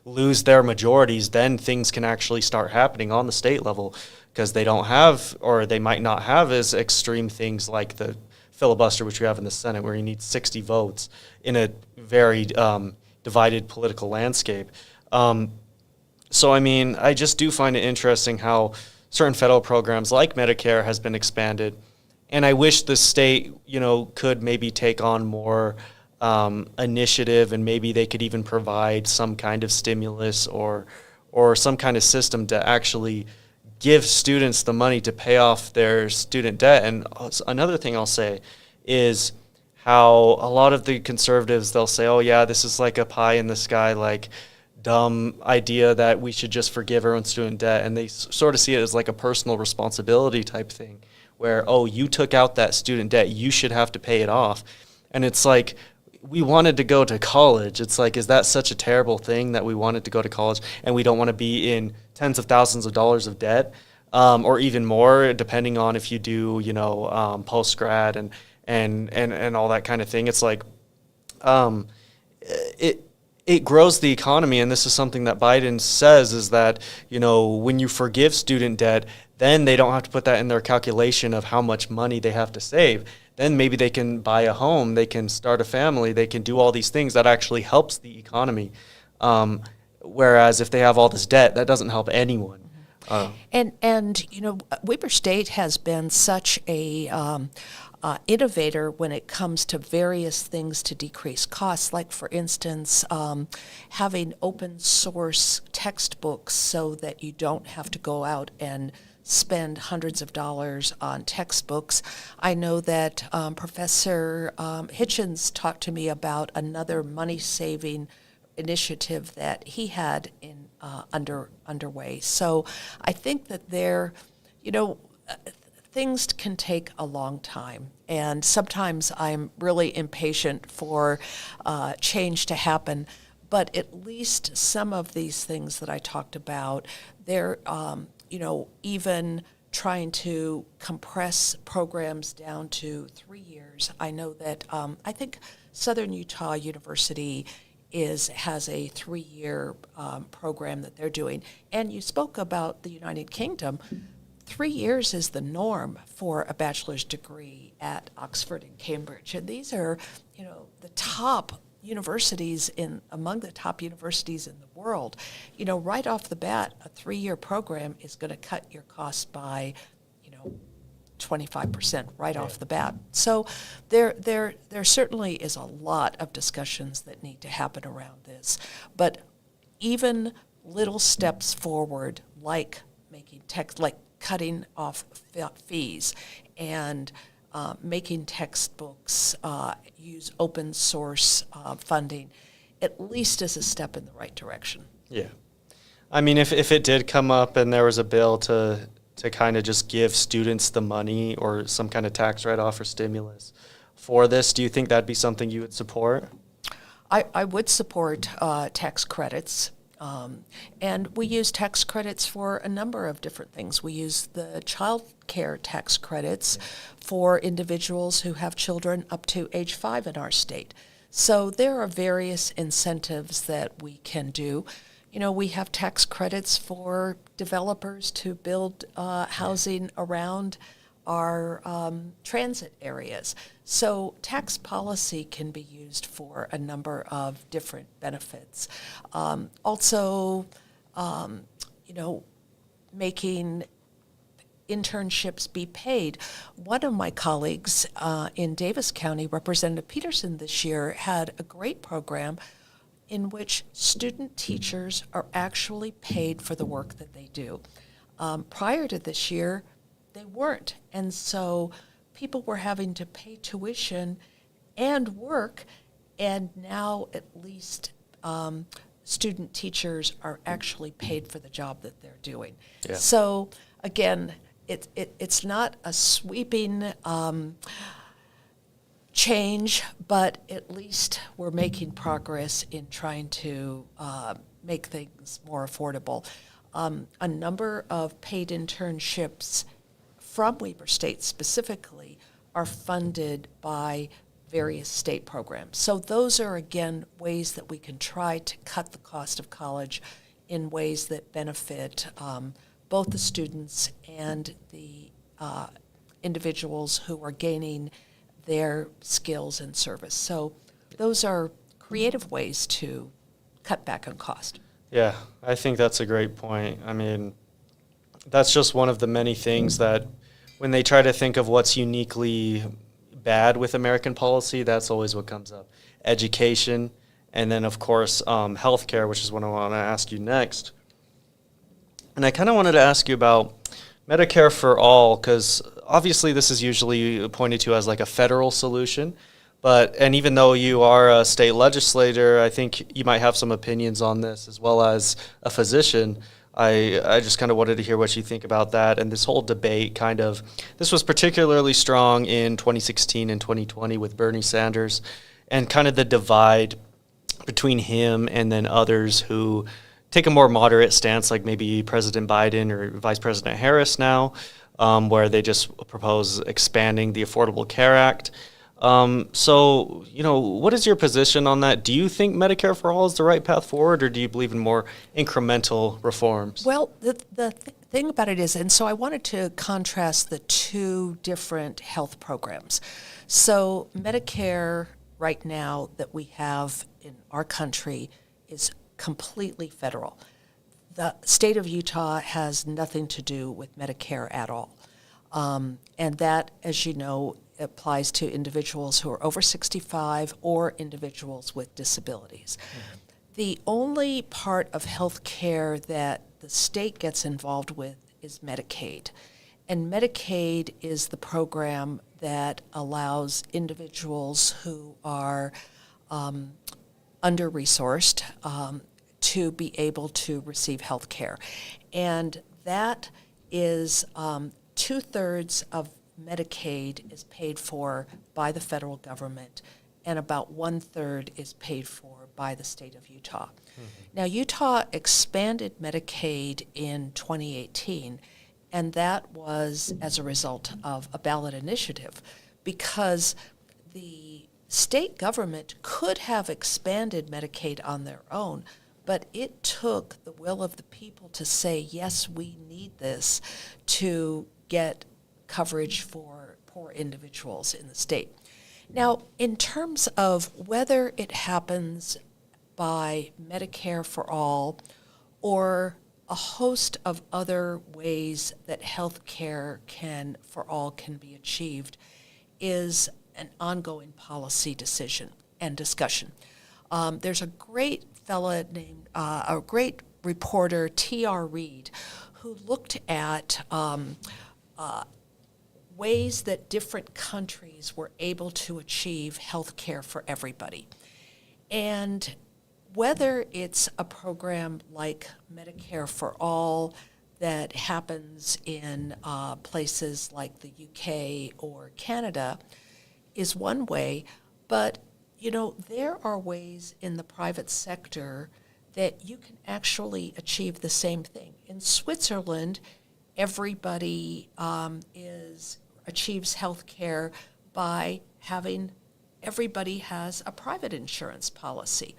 lose their majorities, then things can actually start happening on the state level, because they don't have, or they might not have, as extreme things like the filibuster, which we have in the Senate, where you need 60 votes in a very divided political landscape. So, I mean, I just do find it interesting how certain federal programs like Medicare has been expanded, and I wish the state, could maybe take on more initiative, and maybe they could even provide some kind of stimulus or some kind of system to actually give students the money to pay off their student debt. And another thing I'll say is how a lot of the conservatives, they'll say, oh yeah, this is like a pie in the sky, like dumb idea that we should just forgive our own student debt. And they sort of see it as like a personal responsibility type thing where, oh, you took out that student debt, you should have to pay it off. And it's like, we wanted to go to college. It's like, is that such a terrible thing that we wanted to go to college and we don't want to be in tens of thousands of dollars of debt, or even more, depending on if you do, post-grad and all that kind of thing. It's like, it grows the economy, and this is something that Biden says, is that, when you forgive student debt, then they don't have to put that in their calculation of how much money they have to save. Then maybe they can buy a home, they can start a family, they can do all these things that actually helps the economy. Whereas if they have all this debt, that doesn't help anyone. And Weber State has been such a innovator when it comes to various things to decrease costs, like, for instance, having open source textbooks so that you don't have to go out and spend hundreds of dollars on textbooks. I know that Professor Hitchens talked to me about another money-saving initiative that he had in underway. So I think that things can take a long time, and sometimes I'm really impatient for change to happen. But at least some of these things that I talked about, they're even trying to compress programs down to 3 years. I know that I think Southern Utah University has a 3-year program that they're doing. And you spoke about the United Kingdom. 3 years is the norm for a bachelor's degree at Oxford and Cambridge. And these are, the top universities among the top universities in the world. Right off the bat, a 3-year program is going to cut your costs by, 25% right off the bat. So there certainly is a lot of discussions that need to happen around this. But even little steps forward, like cutting off fees and making textbooks use open source funding, at least is a step in the right direction. Yeah. I mean, if it did come up and there was a bill to kind of just give students the money or some kind of tax write-off or stimulus for this, do you think that'd be something you would support? I would support tax credits. And we use tax credits for a number of different things. We use the child care tax credits for individuals who have children up to age 5 in our state. So there are various incentives that we can do. You know, we have tax credits for developers to build housing around our transit areas. So tax policy can be used for a number of different benefits. Also, making internships be paid. One of my colleagues in Davis County, Representative Peterson, this year had a great program in which student teachers are actually paid for the work that they do. Prior to this year, they weren't. And so people were having to pay tuition and work, and now at least student teachers are actually paid for the job that they're doing. Yeah. So again, it's not a sweeping change, but at least we're making progress in trying to make things more affordable. A number of paid internships from Weber State specifically are funded by various state programs. So those are, again, ways that we can try to cut the cost of college in ways that benefit both the students and the individuals who are gaining their skills and service. So those are creative ways to cut back on cost. Yeah, I think that's a great point. I mean, that's just one of the many things that when they try to think of what's uniquely bad with American policy, that's always what comes up. Education, and then, of course, healthcare, which is what I want to ask you next. And I kind of wanted to ask you about Medicare for all, because obviously this is usually pointed to as like a federal solution. And even though you are a state legislator, I think you might have some opinions on this as well as a physician. I just kind of wanted to hear what you think about that. And this whole debate this was particularly strong in 2016 and 2020 with Bernie Sanders, and kind of the divide between him and then others who take a more moderate stance, like maybe President Biden or Vice President Harris now, where they just propose expanding the Affordable Care Act. So, what is your position on that? Do you think Medicare for all is the right path forward, or do you believe in more incremental reforms? Well, the thing about it is, and so I wanted to contrast the two different health programs. So Medicare right now that we have in our country is completely federal. The state of Utah has nothing to do with Medicare at all. And that, as you know, applies to individuals who are over 65 or individuals with disabilities. Mm-hmm. The only part of health care that the state gets involved with is Medicaid. And Medicaid is the program that allows individuals who are under-resourced to be able to receive health care. And that is 2/3 of Medicaid is paid for by the federal government, and about 1/3 is paid for by the state of Utah. Mm-hmm. Now, Utah expanded Medicaid in 2018, and that was as a result of a ballot initiative, because the state government could have expanded Medicaid on their own, but it took the will of the people to say, yes, we need this to get coverage for poor individuals in the state. Now, in terms of whether it happens by Medicare for all or a host of other ways that health care for all can be achieved is an ongoing policy decision and discussion. There's a great fella named, a great reporter, T.R. Reid, who looked at ways that different countries were able to achieve health care for everybody. And whether it's a program like Medicare for All that happens in places like the UK or Canada is one way, but there are ways in the private sector that you can actually achieve the same thing. In Switzerland, everybody achieves health care by everybody has a private insurance policy,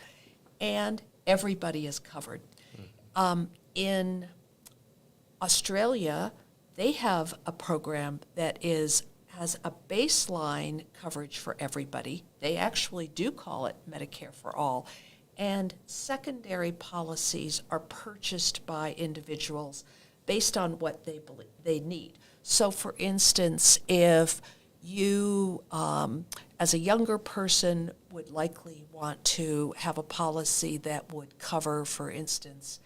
and everybody is covered. In Australia, they have a program that has a baseline coverage for everybody. They actually do call it Medicare for All. And secondary policies are purchased by individuals based on what they believe they need. So, for instance, if you, as a younger person, would likely want to have a policy that would cover, for instance,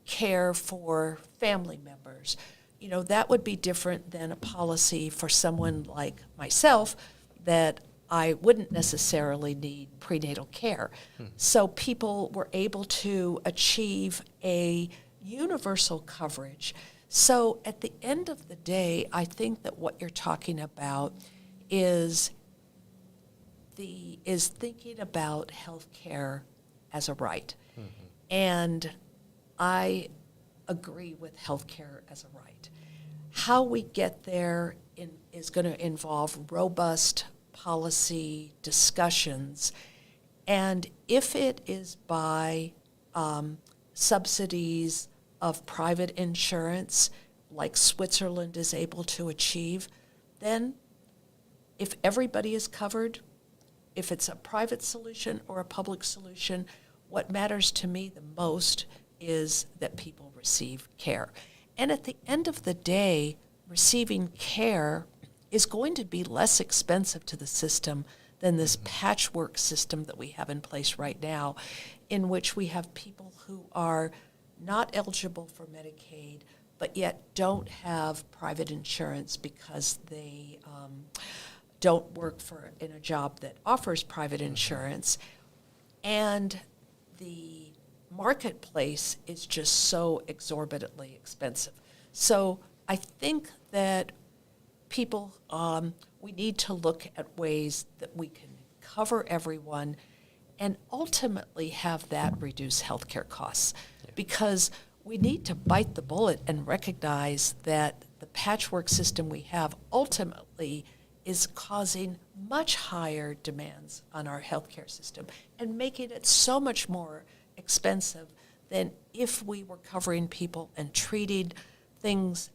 care for family members, that would be different than a policy for someone like myself that I wouldn't necessarily need prenatal care. So people were able to achieve a universal coverage. So at the end of the day, I think that what you're talking about is thinking about health care as a right. And I agree with health care as a right. How we get there is going to involve robust policy discussions, and if it is by subsidies of private insurance, like Switzerland is able to achieve, then if everybody is covered, if it's a private solution or a public solution, what matters to me the most is that people receive care. And at the end of the day, receiving care is going to be less expensive to the system than this patchwork system that we have in place right now, in which we have people who are not eligible for Medicaid, but yet don't have private insurance because they don't work in a job that offers private insurance. And the marketplace is just so exorbitantly expensive. So I think that people, we need to look at ways that we can cover everyone and ultimately have that reduce healthcare costs. Because we need to bite the bullet and recognize that the patchwork system we have ultimately is causing much higher demands on our healthcare system and making it so much more expensive than if we were covering people and treating things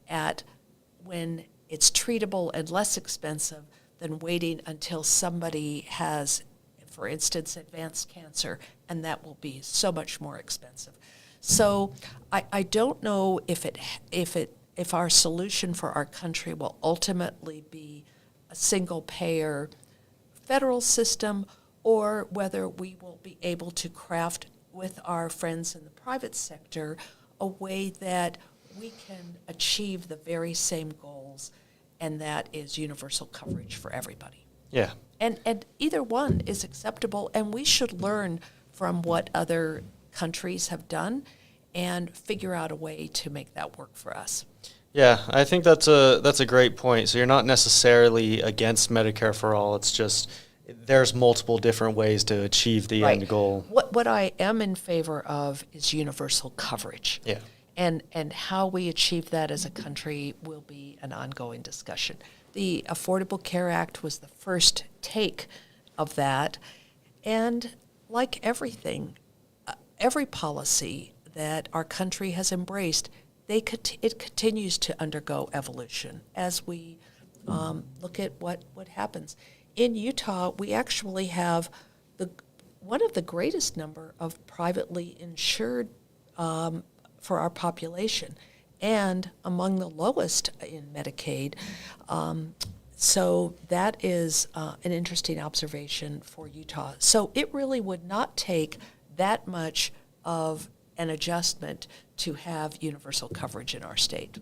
when it's treatable and less expensive than waiting until somebody has, for instance, advanced cancer, and that will be so much more expensive. So I don't know if our solution for our country will ultimately be a single payer federal system, or whether we will be able to craft with our friends in the private sector a way that we can achieve the very same goals, and that is universal coverage for everybody. Yeah. And either one is acceptable, and we should learn from what other countries have done and figure out a way to make that work for us. Yeah, I think that's a great point. So you're not necessarily against Medicare for all. It's just there's multiple different ways to achieve the end goal. What I am in favor of is universal coverage. Yeah. And how we achieve that as a country will be an ongoing discussion. The Affordable Care Act was the first take of that. And like everything, every policy that our country has embraced, it continues to undergo evolution as we look at what happens. In Utah, we actually have one of the greatest number of privately insured for our population, and among the lowest in Medicaid. So that is an interesting observation for Utah. So it really would not take that much of an adjustment to have universal coverage in our state.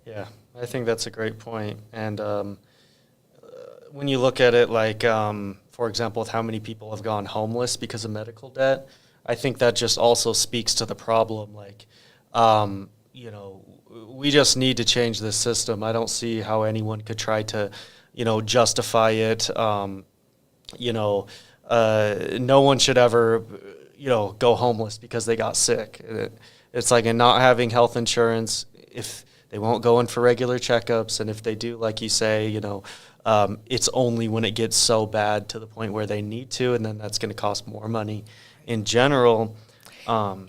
Yeah, I think that's a great point. And when you look at it like, for example, with how many people have gone homeless because of medical debt, I think that just also speaks to the problem. Like, we just need to change this system. I don't see how anyone could try to, justify it. No one should ever, go homeless because they got sick. It's like in not having health insurance, if they won't go in for regular checkups, and if they do, like you say, it's only when it gets so bad to the point where they need to, and then that's going to cost more money in general. And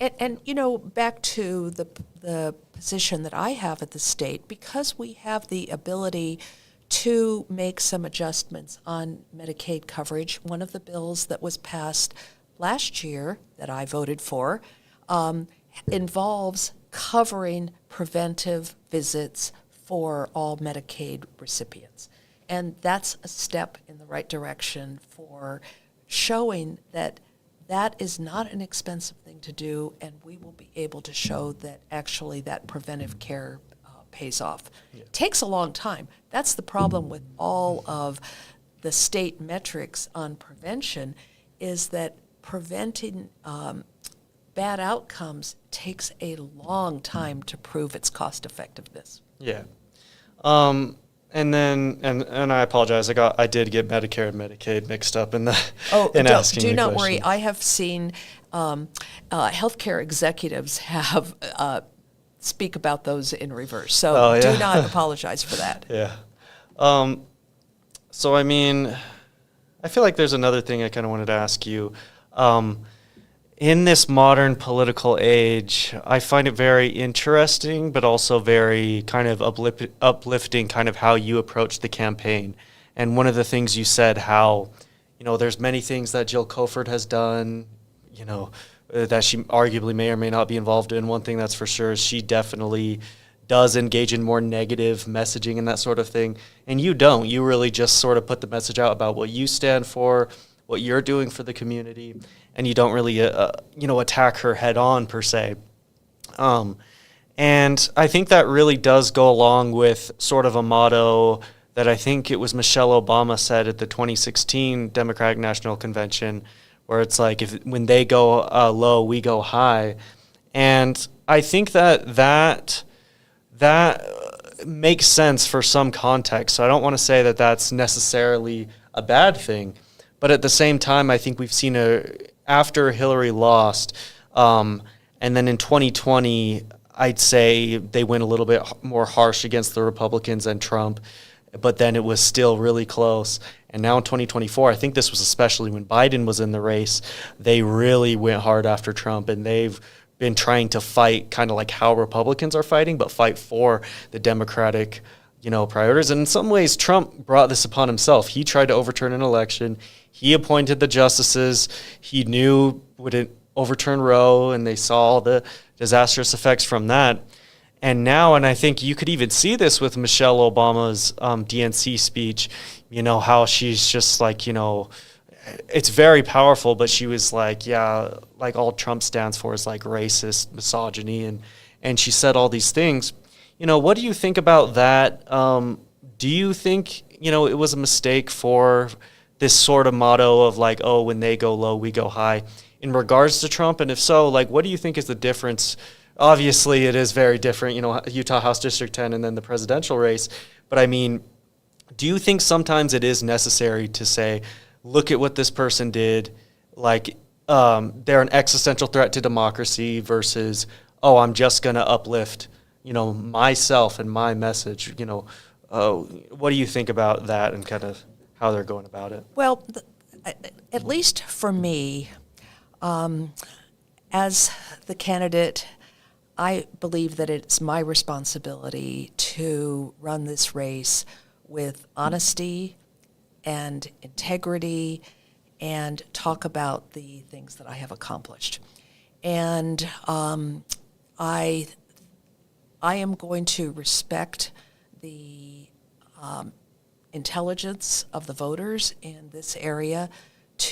back to the position that I have at the state, because we have the ability to make some adjustments on Medicaid coverage. One of the bills that was passed last year that I voted for involves covering preventive visits for all Medicaid recipients. And that's a step in the right direction for showing that that is not an expensive thing to do, and we will be able to show that actually that preventive care pays off. Yeah. It takes a long time. That's the problem with all of the state metrics on prevention, is that preventing bad outcomes takes a long time to prove its cost effectiveness. Yeah. And then, and I apologize, I did get Medicare and Medicaid mixed up in the asking do the not question. worry. I have seen healthcare executives have speak about those in reverse. So do not apologize for that. Yeah. So I mean, I feel like there's another thing I kind of wanted to ask you. In this modern political age, I find it very interesting, but also very kind of uplifting kind of how you approach the campaign. And one of the things you said, how, there's many things that Jill Koford has done, that she arguably may or may not be involved in. One thing that's for sure is she definitely does engage in more negative messaging and that sort of thing. And you don't. You really just sort of put the message out about what you stand for, what you're doing for the community, and you don't really, attack her head on per se. And I think that really does go along with sort of a motto that I think it was Michelle Obama said at the 2016 Democratic National Convention, where it's like, when they go low, we go high. And I think that makes sense for some context. So I don't want to say that that's necessarily a bad thing. But at the same time, I think we've seen after Hillary lost, and then in 2020, I'd say they went a little bit more harsh against the Republicans and Trump, but then it was still really close. And now in 2024, I think this was especially when Biden was in the race, they really went hard after Trump, and they've been trying to fight kind of like how Republicans are fighting, but fight for the Democratic priorities. And in some ways, Trump brought this upon himself. He tried to overturn an election. He appointed the justices he knew wouldn't overturn Roe, and they saw all the disastrous effects from that. And now, and I think you could even see this with Michelle Obama's DNC speech, how she's just like, it's very powerful, but she was like, like all Trump stands for is like racist, misogyny, and she said all these things. What do you think about that? Do you think, it was a mistake for this sort of motto of like, oh, when they go low, we go high in regards to Trump? And if so, like, what do you think is the difference? Obviously, it is very different, Utah House District 10 and then the presidential race. But I mean, do you think sometimes it is necessary to say, look at what this person did, like they're an existential threat to democracy versus, oh, I'm just going to uplift myself and my message, what do you think about that and kind of how they're going about it? Well, at least for me, as the candidate, I believe that it's my responsibility to run this race with honesty and integrity and talk about the things that I have accomplished. And I am going to respect the intelligence of the voters in this area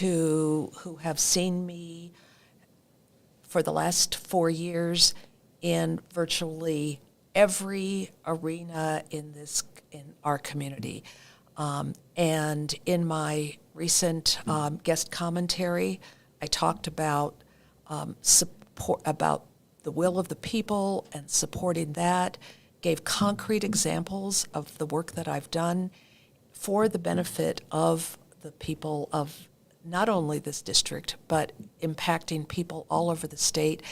who have seen me for the last 4 years in virtually every arena in our community. And in my recent guest commentary, I talked about about the will of the people and supporting that, gave concrete examples of the work that I've done for the benefit of the people of not only this district, but impacting people all over the state.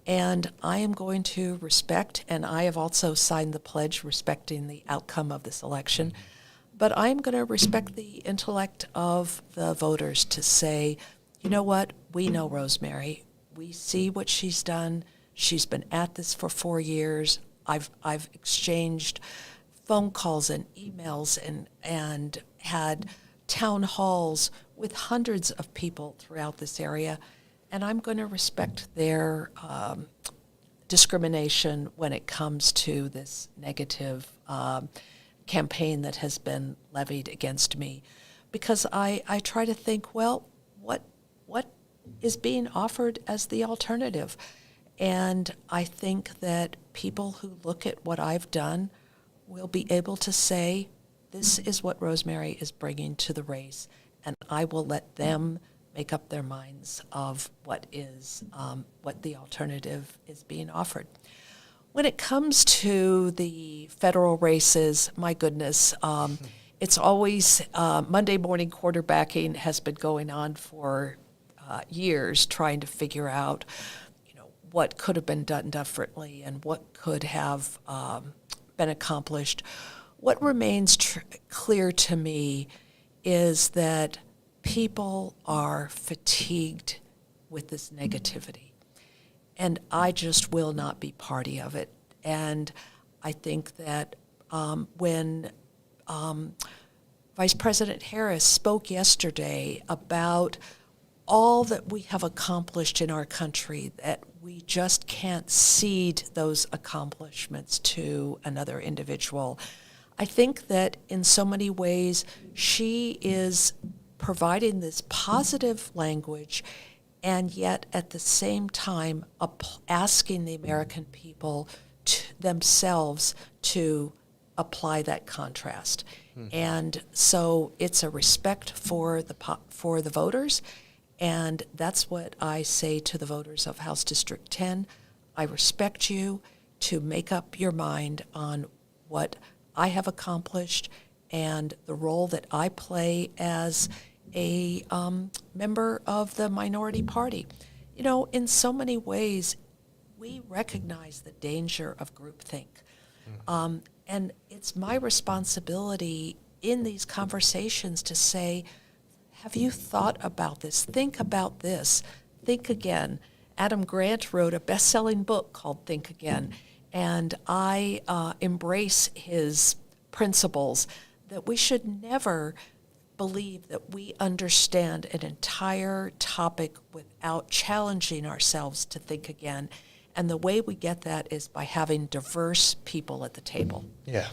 And I am going to respect, and I have also signed the pledge respecting the outcome of this election, but I'm going to respect the intellect of the voters to say, you know what, we know Rosemary. We see what she's done. She's been at this for 4 years. I've exchanged phone calls and emails and had town halls with hundreds of people throughout this area, and I'm going to respect their discrimination when it comes to this negative campaign that has been levied against me, because I try to think, well, what is being offered as the alternative? And I think that people who look at what I've done will be able to say, this is what Rosemary is bringing to the race, and I will let them make up their minds of what the alternative is being offered. When it comes to the federal races, my goodness, it's always Monday morning quarterbacking has been going on for years, trying to figure out, what could have been done differently and what could have been accomplished. What remains clear to me is that people are fatigued with this negativity, and I just will not be party of it. And I think that when Vice President Harris spoke yesterday about all that we have accomplished in our country, that we just can't cede those accomplishments to another individual. I think that in so many ways she is providing this positive language, and yet at the same time asking the American people themselves to apply that contrast. And so it's a respect for the voters. And that's what I say to the voters of House District 10. I respect you to make up your mind on what I have accomplished and the role that I play as a member of the minority party. In so many ways, we recognize the danger of groupthink. And it's my responsibility in these conversations to say, have you thought about this? Think about this. Think again. Adam Grant wrote a best-selling book called Think Again, and I embrace his principles that we should never believe that we understand an entire topic without challenging ourselves to think again. And the way we get that is by having diverse people at the table. Yeah.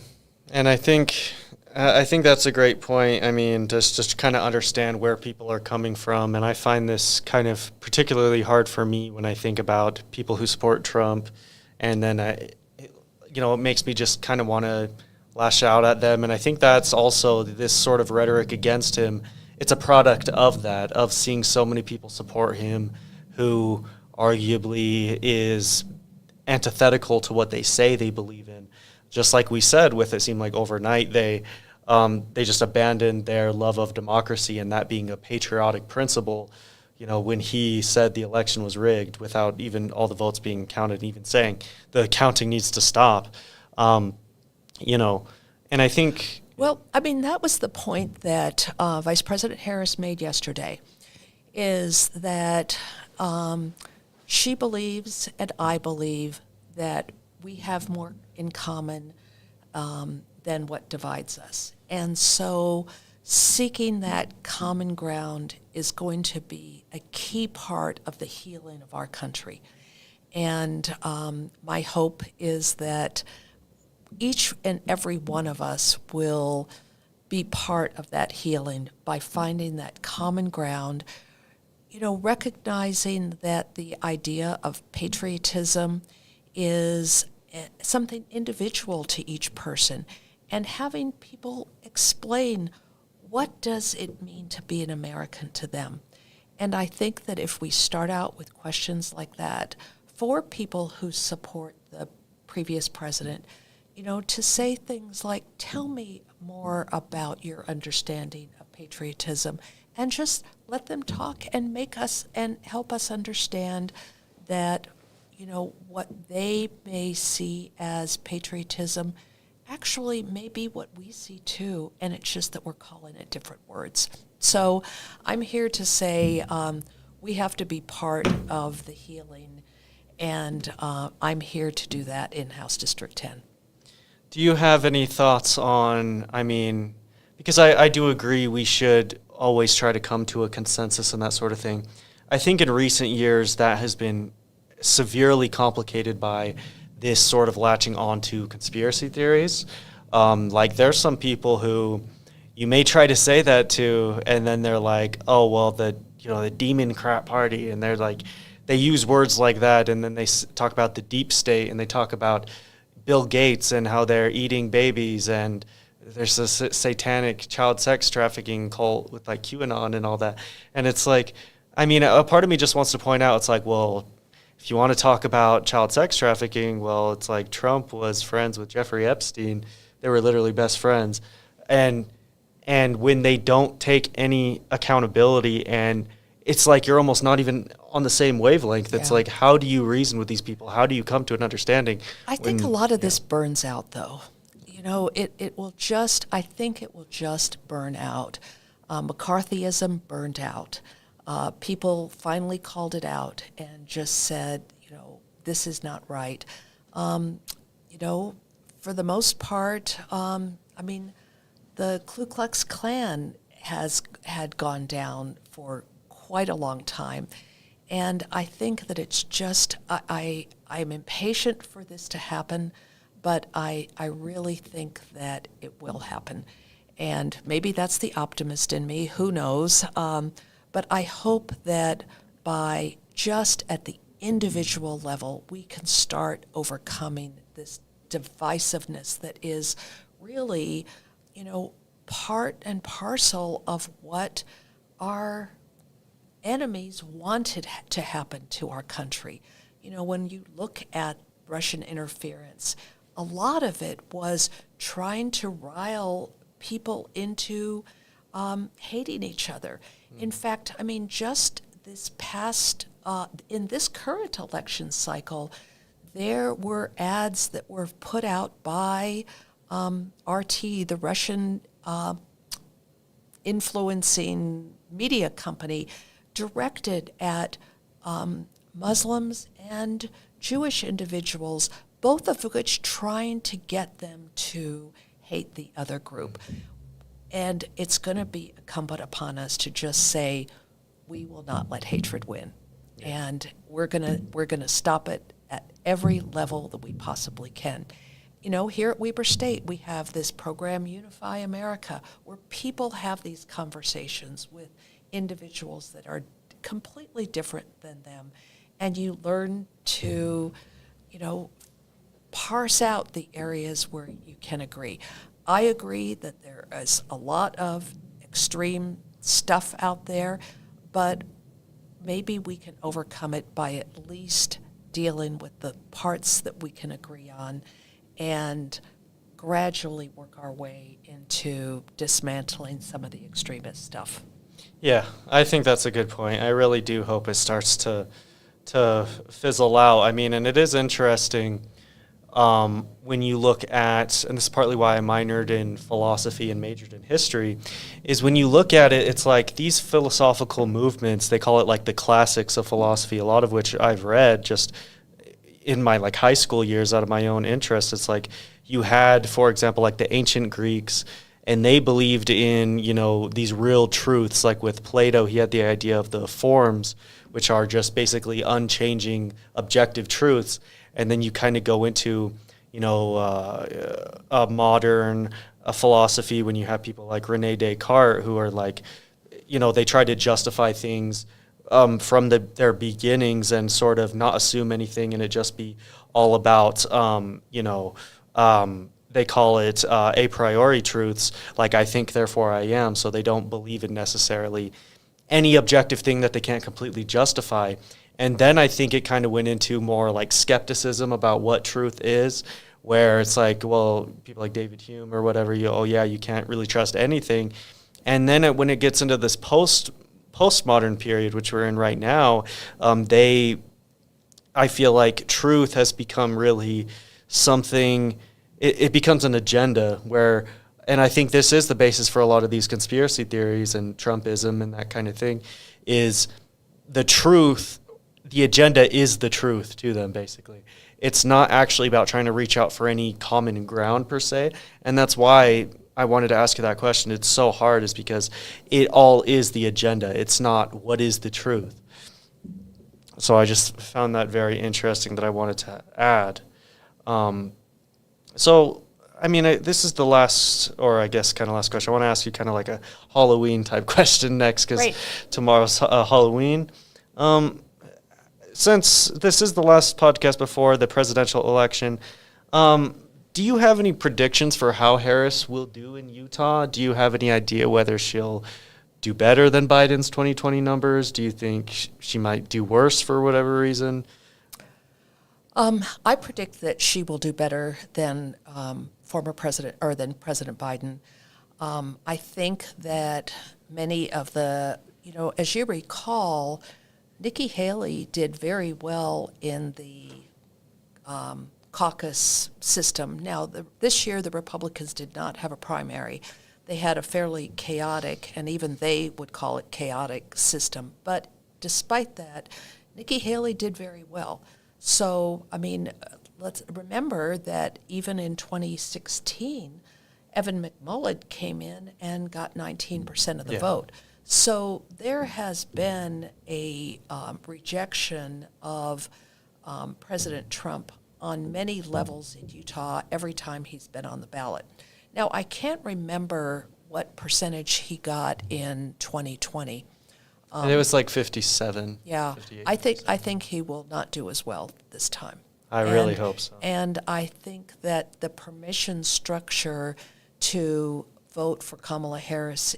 And I think that's a great point. I mean, just kind of understand where people are coming from. And I find this kind of particularly hard for me when I think about people who support Trump. And then, it makes me just kind of want to lash out at them. And I think that's also this sort of rhetoric against him. It's a product of that, of seeing so many people support him who arguably is antithetical to what they say they believe in. Just like we said, with it seemed like overnight they just abandoned their love of democracy and that being a patriotic principle, when he said the election was rigged without even all the votes being counted, even saying the counting needs to stop, and I think... Well, I mean, that was the point that Vice President Harris made yesterday, is that she believes and I believe that we have more in common than what divides us. And so seeking that common ground is going to be a key part of the healing of our country. And my hope is that each and every one of us will be part of that healing by finding that common ground, recognizing that the idea of patriotism is something individual to each person, and having people explain what does it mean to be an American to them. And I think that if we start out with questions like that for people who support the previous president, to say things like, tell me more about your understanding of patriotism, and just let them talk and make us and help us understand that, what they may see as patriotism actually may be what we see too, and it's just that we're calling it different words. So I'm here to say we have to be part of the healing, and I'm here to do that in House District 10. Do you have any thoughts on, because I do agree we should always try to come to a consensus and that sort of thing. I think in recent years that has been severely complicated by this sort of latching on to conspiracy theories. Like there's some people who you may try to say that to, and then they're like, oh, well, the Democrat Party, and they're like, they use words like that, and then they talk about the deep state, and they talk about Bill Gates and how they're eating babies, and there's a satanic child sex trafficking cult with like QAnon and all that. And it's like, a part of me just wants to point out, it's like, well, if you want to talk about child sex trafficking, well, it's like Trump was friends with Jeffrey Epstein. They were literally best friends. And when they don't take any accountability, and it's like you're almost not even on the same wavelength. It's like, how do you reason with these people? How do you come to an understanding? I think a lot of this burns out, though. I think it will just burn out. McCarthyism burned out. People finally called it out and just said, this is not right. For the most part, the Ku Klux Klan had gone down for quite a long time. And I think that it's just, I'm impatient for this to happen, but I really think that it will happen. And maybe that's the optimist in me, who knows? But I hope that by just at the individual level, we can start overcoming this divisiveness that is really, part and parcel of what our enemies wanted to happen to our country. When you look at Russian interference, a lot of it was trying to rile people into hating each other. In fact, just this past, in this current election cycle, there were ads that were put out by RT, the Russian influencing media company, directed at Muslims and Jewish individuals, both of which trying to get them to hate the other group. And it's going to be incumbent upon us to just say, we will not let hatred win. And we're gonna stop it at every level that we possibly can. Here at Weber State, we have this program, Unify America, where people have these conversations with individuals that are completely different than them. And you learn to, parse out the areas where you can agree. I agree that there is a lot of extreme stuff out there, but maybe we can overcome it by at least dealing with the parts that we can agree on and gradually work our way into dismantling some of the extremist stuff. Yeah, I think that's a good point. I really do hope it starts to fizzle out. And it is interesting when you look at, and this is partly why I minored in philosophy and majored in history, is when you look at it, it's like these philosophical movements, they call it like the classics of philosophy, a lot of which I've read just in my high school years out of my own interest. It's like you had, for example, like the ancient Greeks, and they believed in, these real truths. Like with Plato, he had the idea of the forms, which are just basically unchanging objective truths. And then you kind of go into, a modern philosophy when you have people like Rene Descartes, who are like, they try to justify things from their beginnings and sort of not assume anything, and it just be all about, they call it a priori truths, like I think, therefore I am. So they don't believe in necessarily any objective thing that they can't completely justify. And then I think it kind of went into more like skepticism about what truth is, where it's like, well, people like David Hume or whatever, you can't really trust anything. And then when it gets into this postmodern period, which we're in right now, I feel like truth has become really something, it becomes an agenda and I think this is the basis for a lot of these conspiracy theories and Trumpism and that kind of thing, is the truth, the agenda is the truth to them, basically. It's not actually about trying to reach out for any common ground per se, and that's why I wanted to ask you that question. It's so hard is because it all is the agenda. It's not what is the truth. So I just found that very interesting that I wanted to add. This is the last, or I guess kind of last question. I want to ask you kind of like a Halloween type question next, because tomorrow's Halloween. Since this is the last podcast before the presidential election, do you have any predictions for how Harris will do in Utah? Do you have any idea whether she'll do better than Biden's 2020 numbers? Do you think she might do worse for whatever reason? I predict that she will do better than President Biden. I think that many of the, as you recall, Nikki Haley did very well in the caucus system. Now, this year the Republicans did not have a primary. They had a fairly chaotic, and even they would call it chaotic, system. But despite that, Nikki Haley did very well. So, let's remember that even in 2016, Evan McMullen came in and got 19% of the vote. So there has been a rejection of President Trump on many levels in Utah every time he's been on the ballot. Now, I can't remember what percentage he got in 2020. And it was like 57. Yeah, 58%. I think he will not do as well this time. I really hope so. And I think that the permission structure to vote for Kamala Harris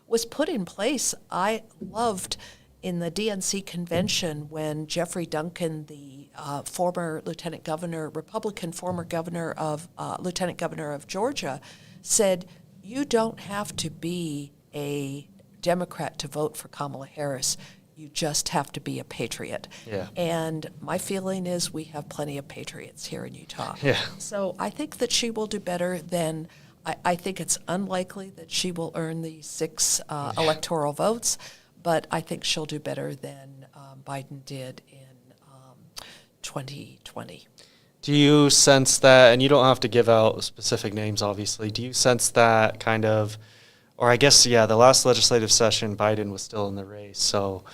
was put in place. I loved in the DNC convention when Jeffrey Duncan, the former lieutenant governor, Republican former governor of lieutenant governor of Georgia, said, "You don't have to be a Democrat to vote for Kamala Harris. You just have to be a patriot." Yeah. And my feeling is we have plenty of patriots here in Utah. Yeah. So I think that she will do better than, I think it's unlikely that she will earn the 6 electoral votes, but I think she'll do better than Biden did in 2020. Do you sense that, and you don't have to give out specific names, obviously, do you sense that kind of, or I guess, the last legislative session, Biden was still in the race. So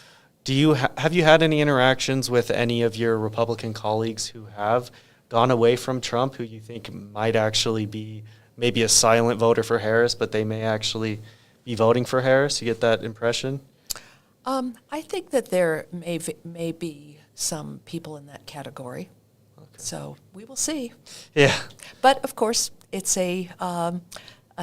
do you have you had any interactions with any of your Republican colleagues who have gone away from Trump, who you think might actually be maybe a silent voter for Harris, but they may actually be voting for Harris? You get that impression? I think that there may be some people in that category. Okay. So we will see. Yeah. But, of course, it's a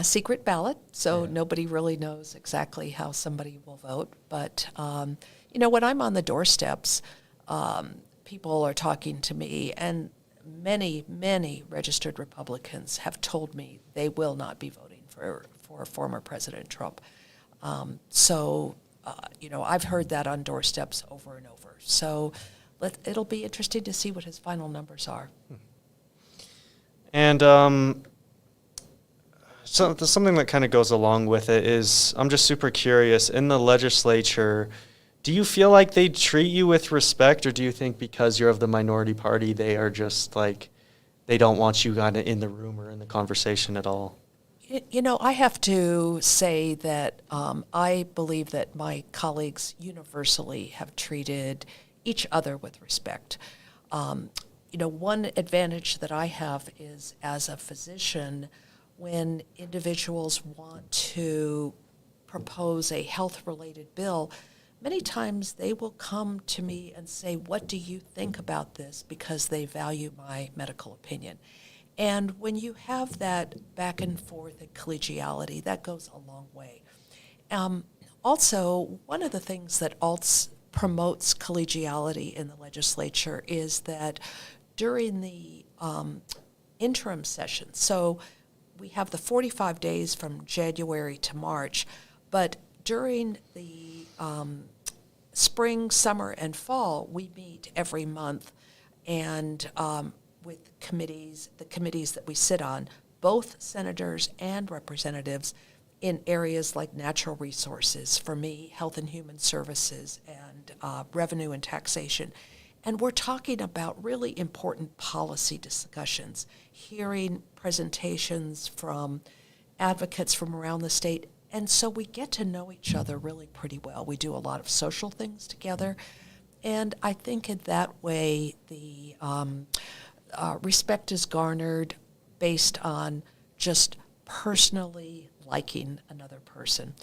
secret ballot, so nobody really knows exactly how somebody will vote. But, when I'm on the doorsteps, people are talking to me, and many, many registered Republicans have told me they will not be voting for former President Trump. I've heard that on doorsteps over and over. So it'll be interesting to see what his final numbers are. And so something that kind of goes along with it is, I'm just super curious, in the legislature, do you feel like they treat you with respect, or do you think because you're of the minority party, they are just like, they don't want you kind of in the room or in the conversation at all? I have to say that I believe that my colleagues universally have treated each other with respect. One advantage that I have is as a physician, when individuals want to propose a health-related bill, many times they will come to me and say, "What do you think about this?" because they value my medical opinion. And when you have that back and forth and collegiality, that goes a long way. Also, one of the things that promotes collegiality in the legislature is that during the interim session, so we have the 45 days from January to March, but during the spring, summer, and fall, we meet every month, and with the committees that we sit on, both senators and representatives, in areas like natural resources, for me, health and human services, and revenue and taxation. And we're talking about really important policy discussions, hearing presentations from advocates from around the state. And so we get to know each other really pretty well. We do a lot of social things together. And I think in that way, the respect is garnered based on just personally liking another person.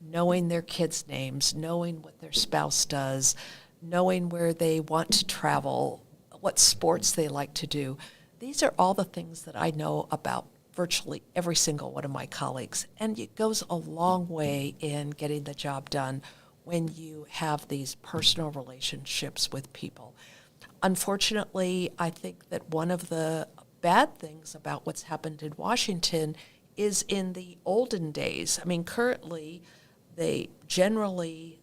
Knowing their kids' names, knowing what their spouse does, knowing where they want to travel, what sports they like to do. These are all the things that I know about virtually every single one of my colleagues. And it goes a long way in getting the job done when you have these personal relationships with people. Unfortunately, I think that one of the bad things about what's happened in Washington is in the olden days. I mean, currently, they generally,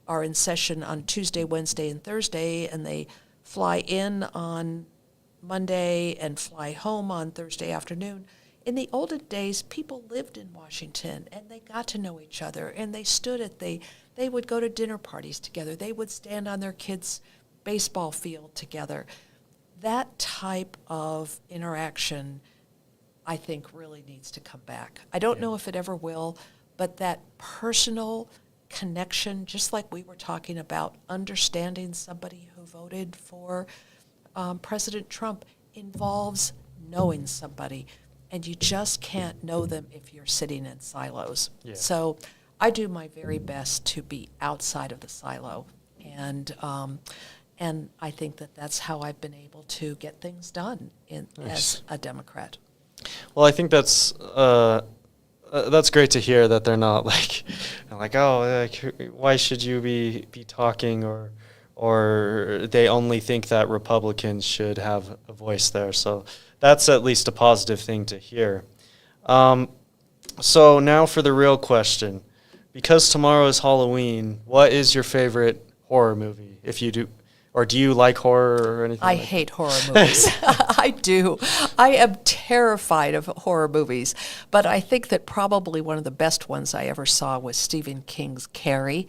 are in session on Tuesday, Wednesday, and Thursday, and they fly in on Monday and fly home on Thursday afternoon. In the olden days, people lived in Washington, and they got to know each other, and they would go to dinner parties together. They would stand on their kids' baseball field together. That type of interaction, I think, really needs to come back. I don't know if it ever will, but that personal connection, just like we were talking about, understanding somebody who voted for President Trump, involves knowing somebody, and you just can't know them if you're sitting in silos. Yeah. So I do my very best to be outside of the silo, and I think that that's how I've been able to get things done as a Democrat. Well, I think that's great to hear that they're not like why should you be talking, or they only think that Republicans should have a voice there. So that's at least a positive thing to hear. So now for the real question. Because tomorrow is Halloween, what is your favorite horror movie, if you do? Or do you like horror or anything? I hate horror movies. I do. I am terrified of horror movies. But I think that probably one of the best ones I ever saw was Stephen King's Carrie.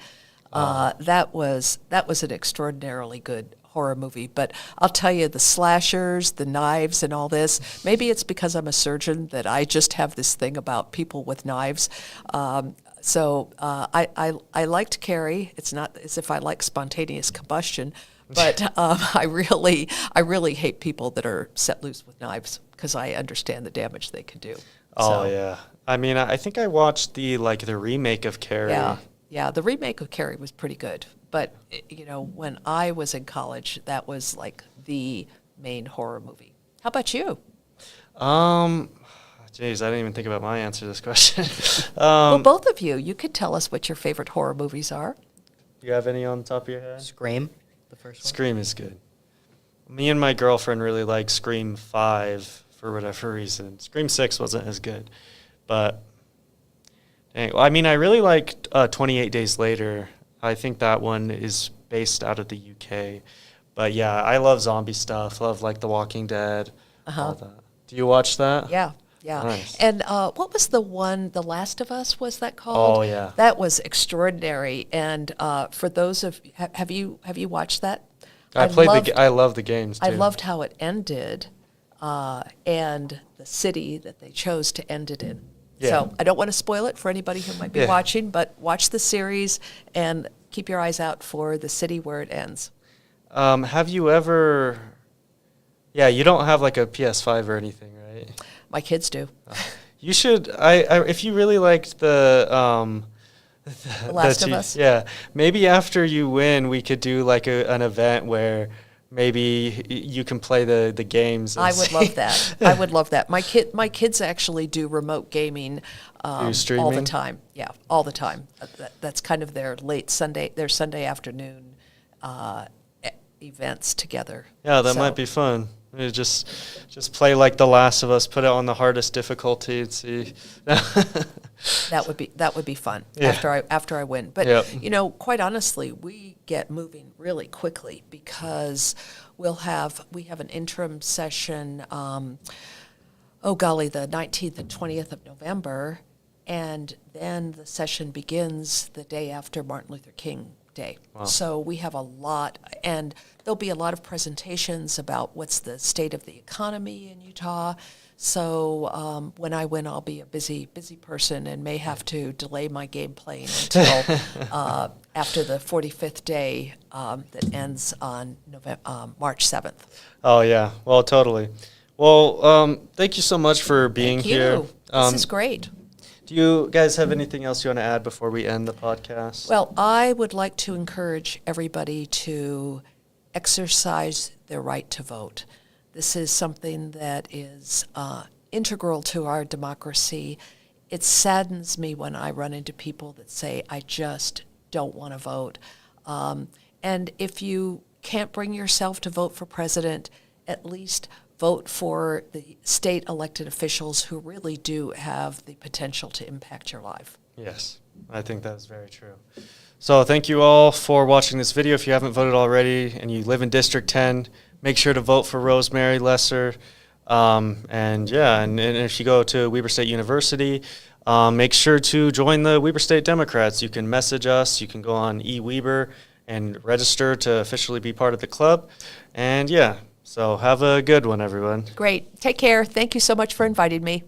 That was an extraordinarily good horror movie. But I'll tell you, the slashers, the knives, and all this, maybe it's because I'm a surgeon that I just have this thing about people with knives. So I liked Carrie. It's not as if I like spontaneous combustion. But I really hate people that are set loose with knives, because I understand the damage they can do. Oh, yeah. I mean, I think I watched the remake of Carrie. Yeah, the remake of Carrie was pretty good. But, when I was in college, that was like the main horror movie. How about you? Jeez, I didn't even think about my answer to this question. Well, both of you could tell us what your favorite horror movies are. Do you have any on the top of your head? Scream, the first one. Scream is good. Me and my girlfriend really like Scream 5 for whatever reason. Scream 6 wasn't as good. But, I really liked 28 Days Later. I think that one is based out of the UK. But, yeah, I love zombie stuff. Love, The Walking Dead, all that. Do you watch that? Yeah. Nice. And what was the one, The Last of Us, was that called? Oh, yeah. That was extraordinary. And for those of, have you watched that? I love the games, too. I loved how it ended. and the city that they chose to end it in. Yeah. So I don't want to spoil it for anybody who might be Yeah. watching, but watch the series and keep your eyes out for the city where it ends. Have you ever? Yeah, you don't have like a PS5 or anything, right? My kids do. You should. If you really liked the Last of Us? Yeah, maybe after you win, we could do like an event where maybe you can play the games. I would love that. I would love that. My kids actually do remote gaming all the streaming? time. Yeah, all the time. That's kind of their Sunday afternoon events together. Yeah, that So, might be fun. You just play like The Last of Us, put it on the hardest difficulty and see. That would be fun Yeah. after I win. But Yep. quite honestly, we get moving really quickly because we have an interim session. The 19th and 20th of November, and then the session begins the day after Martin Luther King Day. Wow. So we have a lot, and there'll be a lot of presentations about what's the state of the economy in Utah. So when I win, I'll be a busy person and may have to delay my game playing until after the 45th day that ends on March 7th. Oh yeah, well totally. Well, thank you so much for being Thank you. here. This is great. Do you guys have anything else you want to add before we end the podcast? Well, I would like to encourage everybody to exercise their right to vote. This is something that is integral to our democracy. It saddens me when I run into people that say, I just don't want to vote. And if you can't bring yourself to vote for president, at least vote for the state elected officials who really do have the potential to impact your life. Yes, I think that's very true. So thank you all for watching this video. If you haven't voted already and you live in District 10, make sure to vote for Rosemary Lesser. And if you go to Weber State University, make sure to join the Weber State Democrats. You can message us. You can go on eWeber and register to officially be part of the club. And yeah, so have a good one, everyone. Great. Take care. Thank you so much for inviting me.